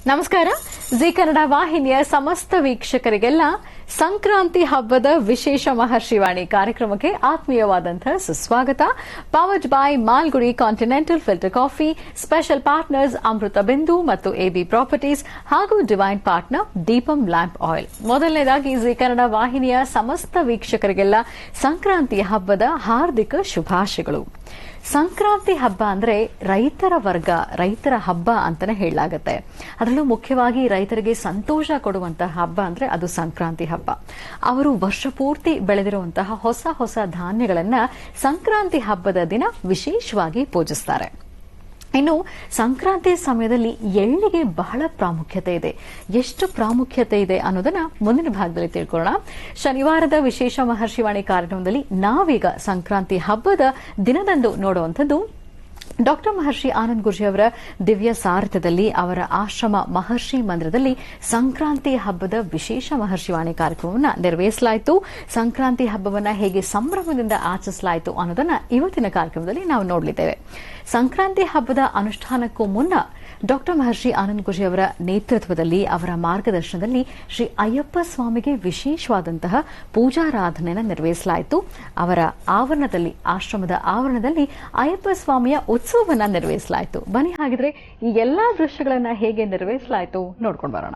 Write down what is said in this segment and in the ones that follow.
ನಮಸ್ಕಾರ. ಜಿ ಕನ್ನಡ ವಾಹಿನಿಯ ಸಮಸ್ತ ವೀಕ್ಷಕರಿಗೆಲ್ಲ ಸಂಕ್ರಾಂತಿ ಹಬ್ಬದ ವಿಶೇಷ ಮಹರ್ಷಿವಾಣಿ ಕಾರ್ಯಕ್ರಮಕ್ಕೆ ಆತ್ಮೀಯವಾದಂತಹ ಸುಸ್ವಾಗತ. Powered by Malgudi continental filter coffee, special partners Amrutha Bindu ಮತ್ತು ಎಬಿ ಪ್ರಾಪರ್ಟೀಸ್ ಹಾಗೂ divine partner Deepam lamp oil. ಮೊದಲನೇದಾಗಿ ಜಿ ಕನ್ನಡ ವಾಹಿನಿಯ ಸಮಸ್ತ ವೀಕ್ಷಕರಿಗೆಲ್ಲ ಸಂಕ್ರಾಂತಿ ಹಬ್ಬದ ಹಾರ್ದಿಕ ಶುಭಾಶಯಗಳು. ಸಂಕ್ರಾಂತಿ ಹಬ್ಬ ಅಂದ್ರೆ ರೈತರ ಹಬ್ಬ ಅಂತಾನೆ ಹೇಳಲಾಗುತ್ತೆ. ಅದರಲ್ಲೂ ಮುಖ್ಯವಾಗಿ ರೈತರಿಗೆ ಸಂತೋಷ ಕೊಡುವಂತಹ ಹಬ್ಬ ಅಂದ್ರೆ ಅದು ಸಂಕ್ರಾಂತಿ ಹಬ್ಬ. ಅವರು ವರ್ಷ ಪೂರ್ತಿ ಬೆಳೆದಿರುವಂತಹ ಹೊಸ ಧಾನ್ಯಗಳನ್ನ ಸಂಕ್ರಾಂತಿ ಹಬ್ಬದ ದಿನ ವಿಶೇಷವಾಗಿ ಪೂಜಿಸ್ತಾರೆ. ಇನ್ನು ಸಂಕ್ರಾಂತಿ ಸಮಯದಲ್ಲಿ ಎಳ್ಳಿಗೆ ಬಹಳ ಪ್ರಾಮುಖ್ಯತೆ ಇದೆ. ಎಷ್ಟು ಪ್ರಾಮುಖ್ಯತೆ ಇದೆ ಅನ್ನೋದನ್ನ ಮುಂದಿನ ಭಾಗದಲ್ಲಿ ತಿಳ್ಕೊಳ್ಳೋಣ. ಶನಿವಾರದ ವಿಶೇಷ ಮಹರ್ಷಿವಾಣಿ ಕಾರ್ಯಕ್ರಮದಲ್ಲಿ ನಾವೀಗ ಸಂಕ್ರಾಂತಿ ಹಬ್ಬದ ದಿನದಂದು ನೋಡುವಂಥದ್ದು ಡಾಕ್ಟರ್ ಮಹರ್ಷಿ ಆನಂದ್ ಗುರ್ಜಿ ಅವರ ದಿವ್ಯ ಸಾರಥ್ಯದಲ್ಲಿ ಅವರ ಆಶ್ರಮ ಮಹರ್ಷಿ ಮಂದಿರದಲ್ಲಿ ಸಂಕ್ರಾಂತಿ ಹಬ್ಬದ ವಿಶೇಷ ಮಹರ್ಷಿವಾಣಿ ಕಾರ್ಯಕ್ರಮವನ್ನು ನೆರವೇರಿಸಲಾಯಿತು. ಸಂಕ್ರಾಂತಿ ಹಬ್ಬವನ್ನು ಹೇಗೆ ಸಂಭ್ರಮದಿಂದ ಆಚರಿಸಲಾಯಿತು ಅನ್ನೋದನ್ನ ಇವತ್ತಿನ ಕಾರ್ಯಕ್ರಮದಲ್ಲಿ ನಾವು ನೋಡಲಿದ್ದೇವೆ. ಸಂಕ್ರಾಂತಿ ಹಬ್ಬದ ಅನುಷ್ಠಾನಕ್ಕೂ ಮುನ್ನ ಡಾಕ್ಟರ್ ಮಹರ್ಷಿ ಆನಂದ್ ಗುರ್ಜಿ ಅವರ ನೇತೃತ್ವದಲ್ಲಿ ಅವರ ಮಾರ್ಗದರ್ಶನದಲ್ಲಿ ಶ್ರೀ ಅಯ್ಯಪ್ಪ ಸ್ವಾಮಿಗೆ ವಿಶೇಷವಾದಂತಹ ಪೂಜಾರಾಧನೆಯನ್ನು ನೆರವೇರಿಸಲಾಯಿತು. ಅವರ ಆಶ್ರಮದ ಆವರಣದಲ್ಲಿ ಅಯ್ಯಪ್ಪ ಸ್ವಾಮಿಯ ಉತ್ಸವವನ್ನು ನೆರವೇರಿಸಲಾಯಿತು. ಬನ್ನಿ ಹಾಗಿದ್ರೆ ಈ ಎಲ್ಲಾ ದೃಶ್ಯಗಳನ್ನ ಹೇಗೆ ನೆರವೇರಿಸಲಾಯಿತು ನೋಡ್ಕೊಂಡು ಬರೋಣ.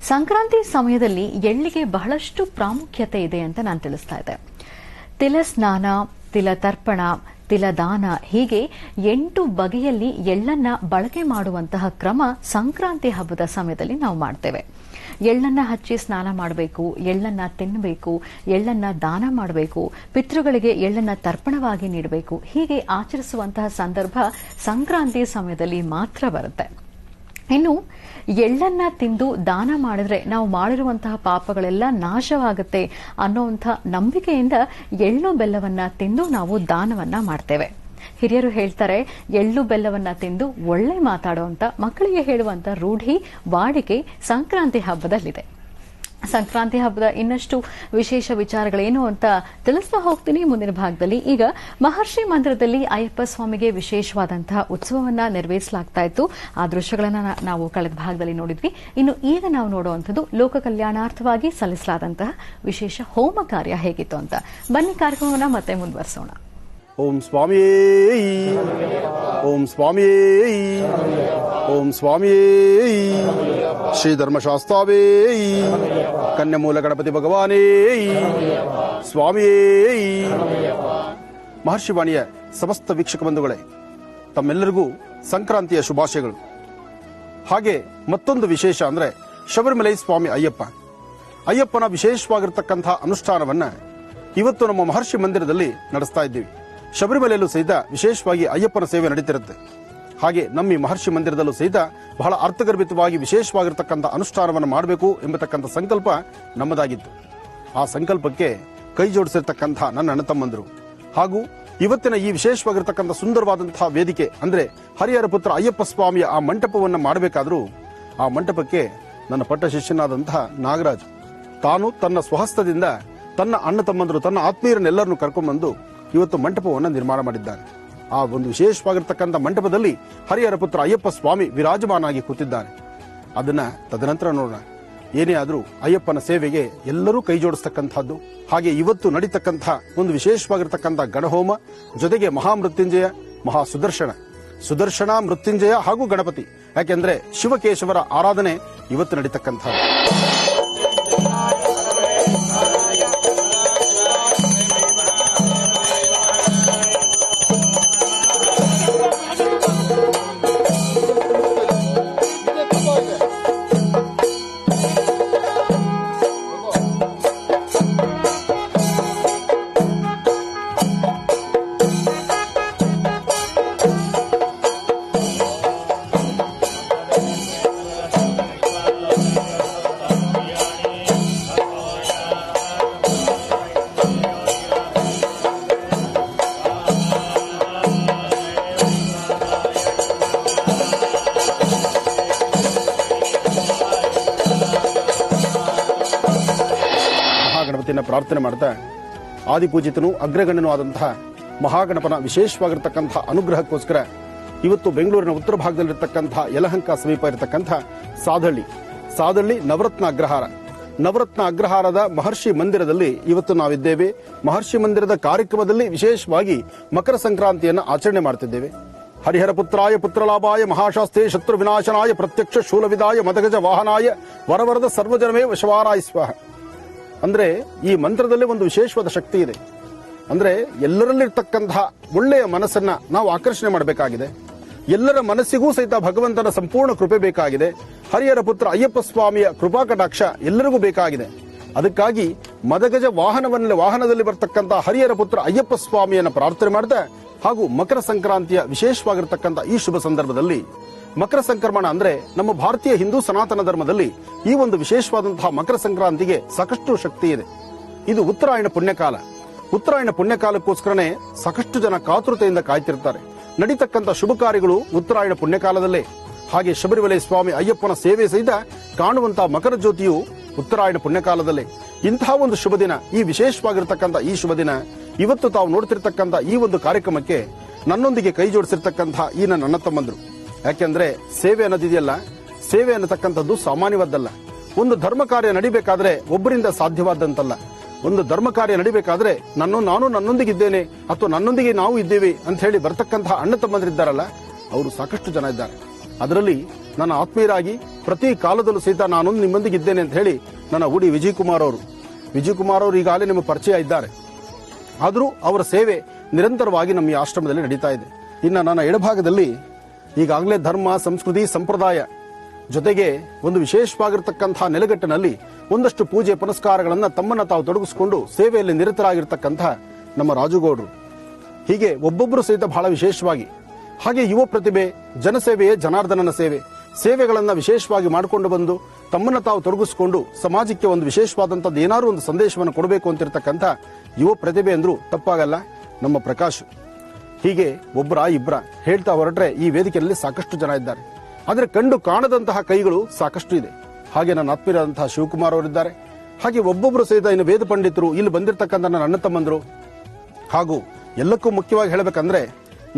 ಸಂಕ್ರಾಂತಿ ಸಮಯದಲ್ಲಿ ಎಳ್ಳಿಗೆ ಬಹಳಷ್ಟು ಪ್ರಾಮುಖ್ಯತೆ ಇದೆ ಅಂತ ನಾನು ತಿಳಿಸ್ತಾ ಇದ್ದೆ. ತಿಲ ಸ್ನಾನ, ತಿಲ ತರ್ಪಣ, ತಿಲದಾನ ಹೀಗೆ 8 ಬಗೆಯಲ್ಲಿ ಎಳ್ಳನ್ನ ಬಳಕೆ ಮಾಡುವಂತಹ ಕ್ರಮ ಸಂಕ್ರಾಂತಿ ಹಬ್ಬದ ಸಮಯದಲ್ಲಿ ನಾವು ಮಾಡ್ತೇವೆ. ಎಳ್ಳನ್ನ ಹಚ್ಚಿ ಸ್ನಾನ ಮಾಡಬೇಕು, ಎಳ್ಳನ್ನ ತಿನ್ನಬೇಕು, ಎಳ್ಳನ್ನ ದಾನ ಮಾಡಬೇಕು, ಪಿತೃಗಳಿಗೆ ಎಳ್ಳನ್ನ ತರ್ಪಣವಾಗಿ ನೀಡಬೇಕು. ಹೀಗೆ ಆಚರಿಸುವಂತಹ ಸಂದರ್ಭ ಸಂಕ್ರಾಂತಿ ಸಮಯದಲ್ಲಿ ಮಾತ್ರ ಬರುತ್ತೆ. ಇನ್ನು ಎಳ್ಳನ್ನ ತಿಂದು ದಾನ ಮಾಡಿದ್ರೆ ನಾವು ಮಾಡಿರುವಂತಹ ಪಾಪಗಳೆಲ್ಲ ನಾಶವಾಗುತ್ತೆ ಅನ್ನೋಂಥ ನಂಬಿಕೆಯಿಂದ ಎಳ್ಳು ಬೆಲ್ಲವನ್ನ ತಿಂದು ನಾವು ದಾನವನ್ನ ಮಾಡ್ತೇವೆ. ಹಿರಿಯರು ಹೇಳ್ತಾರೆ, ಎಳ್ಳು ಬೆಲ್ಲವನ್ನ ತಿಂದು ಒಳ್ಳೆ ಮಾತಾಡುವಂತ ಮಕ್ಕಳಿಗೆ ಹೇಳುವಂತ ರೂಢಿ ವಾಡಿಕೆ ಸಂಕ್ರಾಂತಿ ಹಬ್ಬದಲ್ಲಿದೆ. ಸಂಕ್ರಾಂತಿ ಹಬ್ಬದ ಇನ್ನಷ್ಟು ವಿಶೇಷ ವಿಚಾರಗಳೇನು ಅಂತ ತಿಳಿಸ್ತಾ ಹೋಗ್ತೀನಿ ಮುಂದಿನ ಭಾಗದಲ್ಲಿ. ಈಗ ಮಹರ್ಷಿ ಮಂದಿರದಲ್ಲಿ ಅಯ್ಯಪ್ಪ ಸ್ವಾಮಿಗೆ ವಿಶೇಷವಾದಂತಹ ಉತ್ಸವವನ್ನ ನೆರವೇರಿಸಲಾಗ್ತಾ ಇತ್ತು. ಆ ದೃಶ್ಯಗಳನ್ನ ನಾವು ಕಳೆದ ಭಾಗದಲ್ಲಿ ನೋಡಿದ್ವಿ. ಇನ್ನು ಈಗ ನಾವು ನೋಡುವಂಥದ್ದು ಲೋಕ ಕಲ್ಯಾಣಾರ್ಥವಾಗಿ ಸಲ್ಲಿಸಲಾದಂತಹ ವಿಶೇಷ ಹೋಮ ಕಾರ್ಯ ಹೇಗಿತ್ತು ಅಂತ. ಬನ್ನಿ ಕಾರ್ಯಕ್ರಮವನ್ನ ಮತ್ತೆ ಮುಂದುವರಿಸೋಣ. ಓಂ ಸ್ವಾಮಿ, ಓಂ ಸ್ವಾಮಿ, ಓಂ ಸ್ವಾಮಿ. ಶ್ರೀ ಧರ್ಮಶಾಸ್ತಾವೇ, ಕನ್ಯಮೂಲ ಗಣಪತಿ ಭಗವಾನೇ, ಸ್ವಾಮಿಯೇ. ಮಹರ್ಷಿವಾಣಿಯ ಸಮಸ್ತ ವೀಕ್ಷಕ ಬಂಧುಗಳೇ, ತಮ್ಮೆಲ್ಲರಿಗೂ ಸಂಕ್ರಾಂತಿಯ ಶುಭಾಶಯಗಳು. ಹಾಗೆ ಮತ್ತೊಂದು ವಿಶೇಷ ಅಂದ್ರೆ ಶಬರಿಮಲೈ ಸ್ವಾಮಿ ಅಯ್ಯಪ್ಪನ ವಿಶೇಷವಾಗಿರತಕ್ಕಂಥ ಅನುಷ್ಠಾನವನ್ನ ಇವತ್ತು ನಮ್ಮ ಮಹರ್ಷಿ ಮಂದಿರದಲ್ಲಿ ನಡೆಸ್ತಾ ಇದ್ದೀವಿ. ಶಬರಿಮಲೆಯಲ್ಲೂ ಸಹಿತ ವಿಶೇಷವಾಗಿ ಅಯ್ಯಪ್ಪನ ಸೇವೆ ನಡೀತಿರುತ್ತೆ. ಹಾಗೆ ನಮ್ಮ ಈ ಮಹರ್ಷಿ ಮಂದಿರದಲ್ಲೂ ಸಹಿತ ಬಹಳ ಅರ್ಥಗರ್ಭಿತವಾಗಿ ವಿಶೇಷವಾಗಿರ್ತಕ್ಕಂಥ ಅನುಷ್ಠಾನವನ್ನು ಮಾಡಬೇಕು ಎಂಬತಕ್ಕಂಥ ಸಂಕಲ್ಪ ನಮ್ಮದಾಗಿತ್ತು. ಆ ಸಂಕಲ್ಪಕ್ಕೆ ಕೈ ಜೋಡಿಸಿರ್ತಕ್ಕಂಥ ನನ್ನ ಅಣ್ಣ ತಮ್ಮಂದರು ಹಾಗೂ ಇವತ್ತಿನ ಈ ವಿಶೇಷವಾಗಿರ್ತಕ್ಕಂಥ ಸುಂದರವಾದಂತಹ ವೇದಿಕೆ ಅಂದ್ರೆ ಹರಿಹರ ಪುತ್ರ ಅಯ್ಯಪ್ಪ ಸ್ವಾಮಿಯ ಆ ಮಂಟಪವನ್ನು ಮಾಡಬೇಕಾದ್ರೂ ಆ ಮಂಟಪಕ್ಕೆ ನನ್ನ ಪಟ್ಟ ಶಿಷ್ಯನಾದಂತಹ ನಾಗರಾಜ್ ತಾನು ತನ್ನ ಸ್ವಹಸ್ತದಿಂದ ತನ್ನ ಅಣ್ಣ ತಮ್ಮಂದರು ತನ್ನ ಆತ್ಮೀಯರನ್ನೆಲ್ಲರನ್ನು ಕರ್ಕೊಂಡ್ಬಂದು ಇವತ್ತು ಮಂಟಪವನ್ನು ನಿರ್ಮಾಣ ಮಾಡಿದ್ದಾನೆ. ಆ ಒಂದು ವಿಶೇಷವಾಗಿರ್ತಕ್ಕಂಥ ಮಂಟಪದಲ್ಲಿ ಹರಿಹರ ಪುತ್ರ ಅಯ್ಯಪ್ಪ ಸ್ವಾಮಿ ವಿರಾಜಮಾನಾಗಿ ಕೂತಿದ್ದಾನೆ. ಅದನ್ನ ತದನಂತರ ನೋಡೋಣ. ಏನೇ ಆದರೂ ಅಯ್ಯಪ್ಪನ ಸೇವೆಗೆ ಎಲ್ಲರೂ ಕೈ ಜೋಡಿಸ್ತಕ್ಕಂಥದ್ದು. ಹಾಗೆ ಇವತ್ತು ನಡೀತಕ್ಕಂಥ ಒಂದು ವಿಶೇಷವಾಗಿರ್ತಕ್ಕಂಥ ಗಣಹೋಮ ಜೊತೆಗೆ ಮಹಾಮೃತ್ಯುಂಜಯ ಮಹಾ ಸುದರ್ಶನ ಮೃತ್ಯುಂಜಯ ಹಾಗೂ ಗಣಪತಿ, ಯಾಕೆಂದ್ರೆ ಶಿವಕೇಶವರ ಆರಾಧನೆ ಇವತ್ತು ನಡೀತಕ್ಕಂಥದ್ದು. ಪ್ರಾರ್ಥನೆ ಮಾಡ್ತಾ ಆದಿಪೂಜಿತನು ಅಗ್ರಗಣ್ಯನೂ ಆದಂತಹ ಮಹಾಗಣಪನ ವಿಶೇಷವಾಗಿರ್ತಕ್ಕಂಥ ಅನುಗ್ರಹಕ್ಕೋಸ್ಕರ ಇವತ್ತು ಬೆಂಗಳೂರಿನ ಉತ್ತರ ಭಾಗದಲ್ಲಿರ್ತಕ್ಕಂಥ ಯಲಹಂಕ ಸಮೀಪ ಇರತಕ್ಕಂಥ ಸಾದಳ್ಳಿ ನವರತ್ನ ಅಗ್ರಹಾರದ ಮಹರ್ಷಿ ಮಂದಿರದಲ್ಲಿ ಇವತ್ತು ನಾವಿದ್ದೇವೆ. ಮಹರ್ಷಿ ಮಂದಿರದ ಕಾರ್ಯಕ್ರಮದಲ್ಲಿ ವಿಶೇಷವಾಗಿ ಮಕರ ಸಂಕ್ರಾಂತಿಯನ್ನು ಆಚರಣೆ ಮಾಡ್ತಿದ್ದೇವೆ. ಹರಿಹರ ಪುತ್ರಾಯ ಪುತ್ರಲಾಭಾಯ ಮಹಾಶಾಸ್ತ್ರೇ ಶತ್ರು ವಿನಾಶನಾಯ ಪ್ರತ್ಯಕ್ಷ ಶೂಲವಿದಾಯ ಮದಗಜ ವಾಹನಾಯ ವರವರದ ಸರ್ವಜನಮೇ ವಶವಾರಾಯ ಸ್ವಾಹ. ಅಂದ್ರೆ ಈ ಮಂತ್ರದಲ್ಲಿ ಒಂದು ವಿಶೇಷವಾದ ಶಕ್ತಿ ಇದೆ. ಅಂದ್ರೆ ಎಲ್ಲರಲ್ಲಿರ್ತಕ್ಕಂತಹ ಒಳ್ಳೆಯ ಮನಸ್ಸನ್ನ ನಾವು ಆಕರ್ಷಣೆ ಮಾಡಬೇಕಾಗಿದೆ. ಎಲ್ಲರ ಮನಸ್ಸಿಗೂ ಸಹಿತ ಭಗವಂತನ ಸಂಪೂರ್ಣ ಕೃಪೆ ಬೇಕಾಗಿದೆ. ಹರಿಹರ ಪುತ್ರ ಅಯ್ಯಪ್ಪ ಸ್ವಾಮಿಯ ಕೃಪಾ ಕಟಾಕ್ಷ ಎಲ್ಲರಿಗೂ ಬೇಕಾಗಿದೆ. ಅದಕ್ಕಾಗಿ ಮದಗಜ ವಾಹನದಲ್ಲಿ ಬರ್ತಕ್ಕಂಥ ಹರಿಹರ ಪುತ್ರ ಅಯ್ಯಪ್ಪ ಸ್ವಾಮಿಯನ್ನು ಪ್ರಾರ್ಥನೆ ಮಾಡ್ತಾ ಹಾಗೂ ಮಕರ ಸಂಕ್ರಾಂತಿಯ ವಿಶೇಷವಾಗಿರ್ತಕ್ಕಂಥ ಈ ಶುಭ ಸಂದರ್ಭದಲ್ಲಿ ಮಕರ ಸಂಕ್ರಮಣ ಅಂದ್ರೆ ನಮ್ಮ ಭಾರತೀಯ ಹಿಂದೂ ಸನಾತನ ಧರ್ಮದಲ್ಲಿ ಈ ಒಂದು ವಿಶೇಷವಾದಂತಹ ಮಕರ ಸಂಕ್ರಾಂತಿಗೆ ಸಾಕಷ್ಟು ಶಕ್ತಿ ಇದೆ. ಇದು ಉತ್ತರಾಯಣ ಪುಣ್ಯಕಾಲಕ್ಕೋಸ್ಕರನೇ ಸಾಕಷ್ಟು ಜನ ಕಾತುರತೆಯಿಂದ ಕಾಯ್ತಿರ್ತಾರೆ. ನಡೀತಕ್ಕಂಥ ಶುಭ ಕಾರ್ಯಗಳು ಉತ್ತರಾಯಣ ಪುಣ್ಯಕಾಲದಲ್ಲೇ. ಹಾಗೆ ಶಬರಿಮಲೆ ಸ್ವಾಮಿ ಅಯ್ಯಪ್ಪನ ಸೇವೆ ಸಹಿತ ಕಾಣುವಂತಹ ಮಕರ ಜ್ಯೋತಿಯು ಉತ್ತರಾಯಣ ಪುಣ್ಯಕಾಲದಲ್ಲೇ. ಇಂತಹ ಒಂದು ಶುಭ ದಿನ, ಈ ವಿಶೇಷವಾಗಿರ್ತಕ್ಕಂಥ ಈ ಶುಭ ದಿನ, ಇವತ್ತು ತಾವು ನೋಡ್ತಿರ್ತಕ್ಕಂಥ ಈ ಒಂದು ಕಾರ್ಯಕ್ರಮಕ್ಕೆ ನನ್ನೊಂದಿಗೆ ಕೈ ಜೋಡಿಸಿರ್ತಕ್ಕಂಥ ಈ ನನ್ನ ಅಣ್ಣ ತಮ್ಮಂದ್ರು. ಯಾಕೆಂದ್ರೆ ಸೇವೆ ಅನ್ನೋದಿದೆಯಲ್ಲ, ಸೇವೆ ಅನ್ನತಕ್ಕಂಥದ್ದು ಸಾಮಾನ್ಯವಾದ್ದಲ್ಲ. ಒಂದು ಧರ್ಮ ಕಾರ್ಯ ನಡಿಬೇಕಾದ್ರೆ ಒಬ್ಬರಿಂದ ಸಾಧ್ಯವಾದಂತಲ್ಲ. ಒಂದು ಧರ್ಮ ಕಾರ್ಯ ನಡಿಬೇಕಾದ್ರೆ ನಾನು ನನ್ನೊಂದಿಗಿದ್ದೇನೆ ಅಥವಾ ನನ್ನೊಂದಿಗೆ ನಾವು ಇದ್ದೇವೆ ಅಂತ ಹೇಳಿ ಬರ್ತಕ್ಕಂತಹ ಅಣ್ಣ ತಮ್ಮಂದಿರಿದ್ದಾರಲ್ಲ, ಅವರು ಸಾಕಷ್ಟು ಜನ ಇದ್ದಾರೆ. ಅದರಲ್ಲಿ ನನ್ನ ಆತ್ಮೀಯರಾಗಿ ಪ್ರತಿ ಕಾಲದಲ್ಲೂ ಸಹಿತ ನಾನೊಂದು ನಿಮ್ಮೊಂದಿಗಿದ್ದೇನೆ ಅಂತ ಹೇಳಿ ನನ್ನ ಉಡಿ ವಿಜಯ್ ಕುಮಾರ್ ಅವರು ಈಗಾಗಲೇ ನಿಮ್ಮ ಪರಿಚಯ ಇದ್ದಾರೆ. ಆದರೂ ಅವರ ಸೇವೆ ನಿರಂತರವಾಗಿ ನಮ್ಮ ಈ ಆಶ್ರಮದಲ್ಲಿ ನಡೀತಾ ಇದೆ. ಇನ್ನು ನನ್ನ ಎಡಭಾಗದಲ್ಲಿ ಈಗಾಗಲೇ ಧರ್ಮ, ಸಂಸ್ಕೃತಿ, ಸಂಪ್ರದಾಯ ಜೊತೆಗೆ ಒಂದು ವಿಶೇಷವಾಗಿರ್ತಕ್ಕಂತಹ ನೆಲೆಗಟ್ಟಿನಲ್ಲಿ ಒಂದಷ್ಟು ಪೂಜೆ ಪುನಸ್ಕಾರಗಳನ್ನು ತಮ್ಮನ್ನ ತಾವು ತೊಡಗಿಸಿಕೊಂಡು ಸೇವೆಯಲ್ಲಿ ನಿರತರಾಗಿರ್ತಕ್ಕಂಥ ನಮ್ಮ ರಾಜುಗೌಡರು. ಹೀಗೆ ಒಬ್ಬೊಬ್ಬರು ಸಹಿತ ಬಹಳ ವಿಶೇಷವಾಗಿ, ಹಾಗೆ ಯುವ ಪ್ರತಿಭೆ, ಜನಸೇವೆಯೇ ಜನಾರ್ದನನ ಸೇವೆಗಳನ್ನ ವಿಶೇಷವಾಗಿ ಮಾಡಿಕೊಂಡು ಬಂದು ತಮ್ಮನ್ನ ತಾವು ತೊಡಗಿಸಿಕೊಂಡು ಸಮಾಜಕ್ಕೆ ಒಂದು ವಿಶೇಷವಾದಂಥದ್ದು ಏನಾದ್ರು ಒಂದು ಸಂದೇಶವನ್ನು ಕೊಡಬೇಕು ಅಂತಿರ್ತಕ್ಕಂಥ ಯುವ ಪ್ರತಿಭೆ ಅಂದ್ರೂ ತಪ್ಪಾಗಲ್ಲ, ನಮ್ಮ ಪ್ರಕಾಶ್. ಹೀಗೆ ಒಬ್ಬರ ಇಬ್ಬರ ಹೇಳ್ತಾ ಹೊರಟ್ರೆ ಈ ವೇದಿಕೆಯಲ್ಲಿ ಸಾಕಷ್ಟು ಜನ ಇದ್ದಾರೆ. ಆದರೆ ಕಂಡು ಕಾಣದಂತಹ ಕೈಗಳು ಸಾಕಷ್ಟು ಇದೆ. ಹಾಗೆ ನನ್ನ ಆತ್ಮೀಯರಾದಂತಹ ಶಿವಕುಮಾರ್ ಅವರಿದ್ದಾರೆ. ಹಾಗೆ ಒಬ್ಬೊಬ್ಬರು ಸಹಿತ ಇನ್ನು ವೇದ ಪಂಡಿತರು, ಇಲ್ಲಿ ಬಂದಿರತಕ್ಕಂಥ ನನ್ನ ಅಣ್ಣ ತಮ್ಮಂದರು, ಹಾಗೂ ಎಲ್ಲಕ್ಕೂ ಮುಖ್ಯವಾಗಿ ಹೇಳಬೇಕಂದ್ರೆ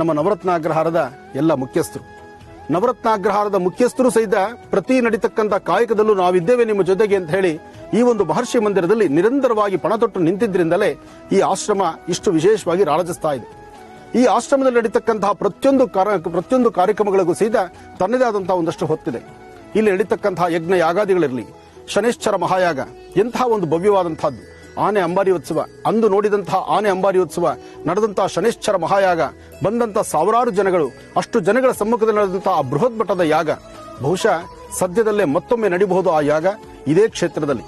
ನಮ್ಮ ನವರತ್ನಾಗ್ರಹಾರದ ಎಲ್ಲ ಮುಖ್ಯಸ್ಥರು. ನವರತ್ನಾಗ್ರಹಾರದ ಮುಖ್ಯಸ್ಥರು ಸಹಿತ ಪ್ರತಿ ನಡೀತಕ್ಕಂಥ ಕಾಯಕದಲ್ಲೂ ನಾವಿದ್ದೇವೆ ನಿಮ್ಮ ಜೊತೆಗೆ ಅಂತ ಹೇಳಿ ಈ ಒಂದು ಮಹರ್ಷಿ ಮಂದಿರದಲ್ಲಿ ನಿರಂತರವಾಗಿ ಪಣ ತೊಟ್ಟು ನಿಂತಿದ್ರಿಂದಲೇ ಈ ಆಶ್ರಮ ಇಷ್ಟು ವಿಶೇಷವಾಗಿ ರಾರಾಜಿಸ್ತಾ ಇದೆ. ಈ ಆಶ್ರಮದಲ್ಲಿ ನಡೀತಕ್ಕಂತಹ ಪ್ರತಿಯೊಂದು ಕಾರ್ಯಕ್ರಮಗಳಿಗೂ ಸಹಿತ ತನ್ನದೇ ಆದಂತಹ ಒಂದಷ್ಟು ಹೊತ್ತಿದೆ. ಇಲ್ಲಿ ನಡೀತಕ್ಕಂತಹ ಯಜ್ಞ ಯಾಗಾದಿಗಳಿರಲಿ, ಶನೇಶ್ಚರ ಮಹಾಯಾಗ ಎಂತಹ ಒಂದು ಭವ್ಯವಾದಂತಹದ್ದು, ಆನೆ ಅಂಬಾರಿಯೋತ್ಸವ, ಅಂದು ನೋಡಿದಂತಹ ಆನೆ ಅಂಬಾರಿಯೋತ್ಸವ, ನಡೆದಂತಹ ಶನೇಶ್ಚರ ಮಹಾಯಾಗ, ಬಂದಂತಹ ಸಾವಿರಾರು ಜನಗಳು, ಅಷ್ಟು ಜನಗಳ ಸಮ್ಮುಖದಲ್ಲಿ ನಡೆದಂತಹ ಆ ಬೃಹತ್ ಮಟ್ಟದ ಯಾಗ ಬಹುಶಃ ಸದ್ಯದಲ್ಲೇ ಮತ್ತೊಮ್ಮೆ ನಡೀಬಹುದು. ಆ ಯಾಗ ಇದೇ ಕ್ಷೇತ್ರದಲ್ಲಿ.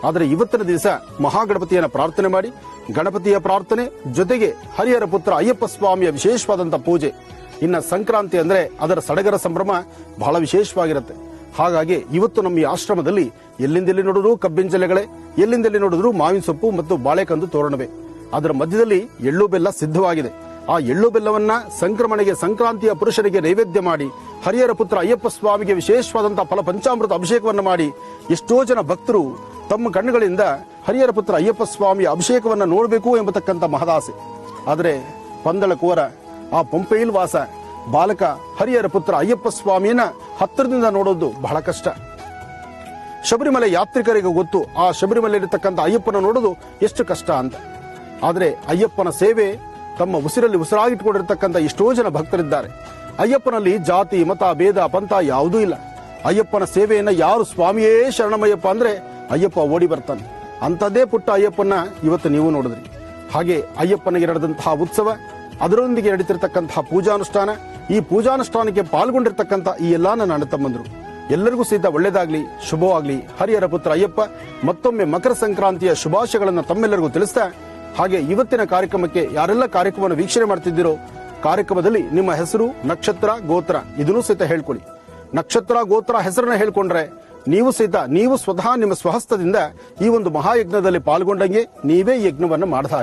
ಆದರೆ ಇವತ್ತಿನ ದಿವಸ ಮಹಾಗಣಪತಿಯನ್ನ ಪ್ರಾರ್ಥನೆ ಮಾಡಿ ಗಣಪತಿಯ ಪ್ರಾರ್ಥನೆ ಜೊತೆಗೆ ಹರಿಹರ ಪುತ್ರ ಅಯ್ಯಪ್ಪ ಸ್ವಾಮಿಯ ವಿಶೇಷವಾದಂತಹ ಪೂಜೆ. ಇನ್ನ ಸಂಕ್ರಾಂತಿ ಅಂದ್ರೆ ಅದರ ಸಡಗರ ಸಂಭ್ರಮ ಬಹಳ ವಿಶೇಷವಾಗಿರುತ್ತೆ. ಹಾಗಾಗಿ ಇವತ್ತು ನಮ್ಮ ಈ ಆಶ್ರಮದಲ್ಲಿ ಎಲ್ಲೆಂದೆಲ್ಲಿ ನೋಡಿದ್ರು ಕಬ್ಬಿನ ಜಲೆಗಳೇ, ಎಲ್ಲೆಂದೆಲ್ಲಿ ನೋಡಿದ್ರು ಮಾವಿನ ಸೊಪ್ಪು ಮತ್ತು ಬಾಳೆಕಂದು ತೋರಣವೇ. ಅದರ ಮಧ್ಯದಲ್ಲಿ ಎಳ್ಳು ಬೆಲ್ಲ ಸಿದ್ಧವಾಗಿದೆ. ಆ ಎಳ್ಳು ಬೆಲ್ಲವನ್ನ ಸಂಕ್ರಮಣೆಗೆ ಸಂಕ್ರಾಂತಿಯ ಪುರುಷನಿಗೆ ನೈವೇದ್ಯ ಮಾಡಿ ಹರಿಹರ ಪುತ್ರ ಅಯ್ಯಪ್ಪ ಸ್ವಾಮಿಗೆ ವಿಶೇಷವಾದಂತಹ ಫಲ ಪಂಚಾಮೃತ ಅಭಿಷೇಕವನ್ನ ಮಾಡಿ ಎಷ್ಟೋ ಜನ ಭಕ್ತರು ತಮ್ಮ ಕಣ್ಣುಗಳಿಂದ ಹರಿಹರ ಪುತ್ರ ಅಯ್ಯಪ್ಪ ಸ್ವಾಮಿಯ ಅಭಿಷೇಕವನ್ನ ನೋಡಬೇಕು ಎಂಬತಕ್ಕಂಥ ಮಹದಾಸೆ. ಆದರೆ ಪಂದಳ ಕೋರ ಆ ಪಂಪೆಯಿಲ್ ವಾಸ ಬಾಲಕ ಹರಿಹರ ಪುತ್ರ ಅಯ್ಯಪ್ಪ ಸ್ವಾಮಿಯನ್ನ ಹತ್ತಿರದಿಂದ ನೋಡೋದು ಬಹಳ ಕಷ್ಟ. ಶಬರಿಮಲೆ ಯಾತ್ರಿಕರಿಗೆ ಗೊತ್ತು ಆ ಶಬರಿಮಲೆ ಇರತಕ್ಕಂಥ ಅಯ್ಯಪ್ಪನ ನೋಡೋದು ಎಷ್ಟು ಕಷ್ಟ ಅಂತ. ಆದರೆ ಅಯ್ಯಪ್ಪನ ಸೇವೆ ತಮ್ಮ ಉಸಿರಲ್ಲಿ ಉಸಿರಾಗಿಟ್ಟುಕೊಂಡಿರ್ತಕ್ಕಂಥ ಎಷ್ಟೋ ಜನ ಭಕ್ತರಿದ್ದಾರೆ. ಅಯ್ಯಪ್ಪನಲ್ಲಿ ಜಾತಿ ಮತ ಭೇದ ಪಂಥ ಯಾವುದೂ ಇಲ್ಲ. ಅಯ್ಯಪ್ಪನ ಸೇವೆಯನ್ನ ಯಾರು ಸ್ವಾಮಿಯೇ ಶರಣಮಯ್ಯಪ್ಪ ಅಂದ್ರೆ ಅಯ್ಯಪ್ಪ ಓಡಿ ಬರ್ತಾನೆ. ಅಂಥದ್ದೇ ಪುಟ್ಟ ಅಯ್ಯಪ್ಪನ ಇವತ್ತು ನೀವು ನೋಡಿದ್ರಿ. ಹಾಗೆ ಅಯ್ಯಪ್ಪನಿಗೆ ನಡೆದಂತಹ ಉತ್ಸವ, ಅದರೊಂದಿಗೆ ನಡೀತಿರ್ತಕ್ಕಂತಹ ಪೂಜಾನುಷ್ಠಾನ, ಈ ಪೂಜಾನುಷ್ಠಾನಕ್ಕೆ ಪಾಲ್ಗೊಂಡಿರ್ತಕ್ಕಂಥ ಈ ಎಲ್ಲಾ ನನ್ನ ಅಣ್ಣ ತಮ್ಮಂದರು ಎಲ್ಲರಿಗೂ ಸಹಿತ ಒಳ್ಳೇದಾಗ್ಲಿ, ಶುಭವಾಗ್ಲಿ. ಹರಿಹರ ಪುತ್ರ ಅಯ್ಯಪ್ಪ ಮತ್ತೊಮ್ಮೆ ಮಕರ ಸಂಕ್ರಾಂತಿಯ ಶುಭಾಶಯಗಳನ್ನು ತಮ್ಮೆಲ್ಲರಿಗೂ ತಿಳಿಸ್ತಾ, ಹಾಗೆ ಇವತ್ತಿನ ಕಾರ್ಯಕ್ರಮಕ್ಕೆ ಯಾರೆಲ್ಲ ಕಾರ್ಯಕ್ರಮವನ್ನು ವೀಕ್ಷಣೆ ಮಾಡ್ತಿದ್ದೀರೋ ಕಾರ್ಯಕ್ರಮದಲ್ಲಿ ನಿಮ್ಮ ಹೆಸರು, ನಕ್ಷತ್ರ, ಗೋತ್ರ ಇದನ್ನೂ ಸಹಿತ ಹೇಳ್ಕೊಳ್ಳಿ. ನಕ್ಷತ್ರ ಗೋತ್ರ ಹೆಸರನ್ನ ಹೇಳ್ಕೊಂಡ್ರೆ ನೀವು ಸ್ವತಃ ನಿಮ್ಮ ಸ್ವಹಸ್ತದಿಂದ ಈ ಒಂದು ಮಹಾಯಜ್ಞದಲ್ಲಿ ಪಾಲ್ಗೊಂಡಂಗೆ ನೀವೇ ಯಜ್ಞವನ್ನು ಮಾಡಿದ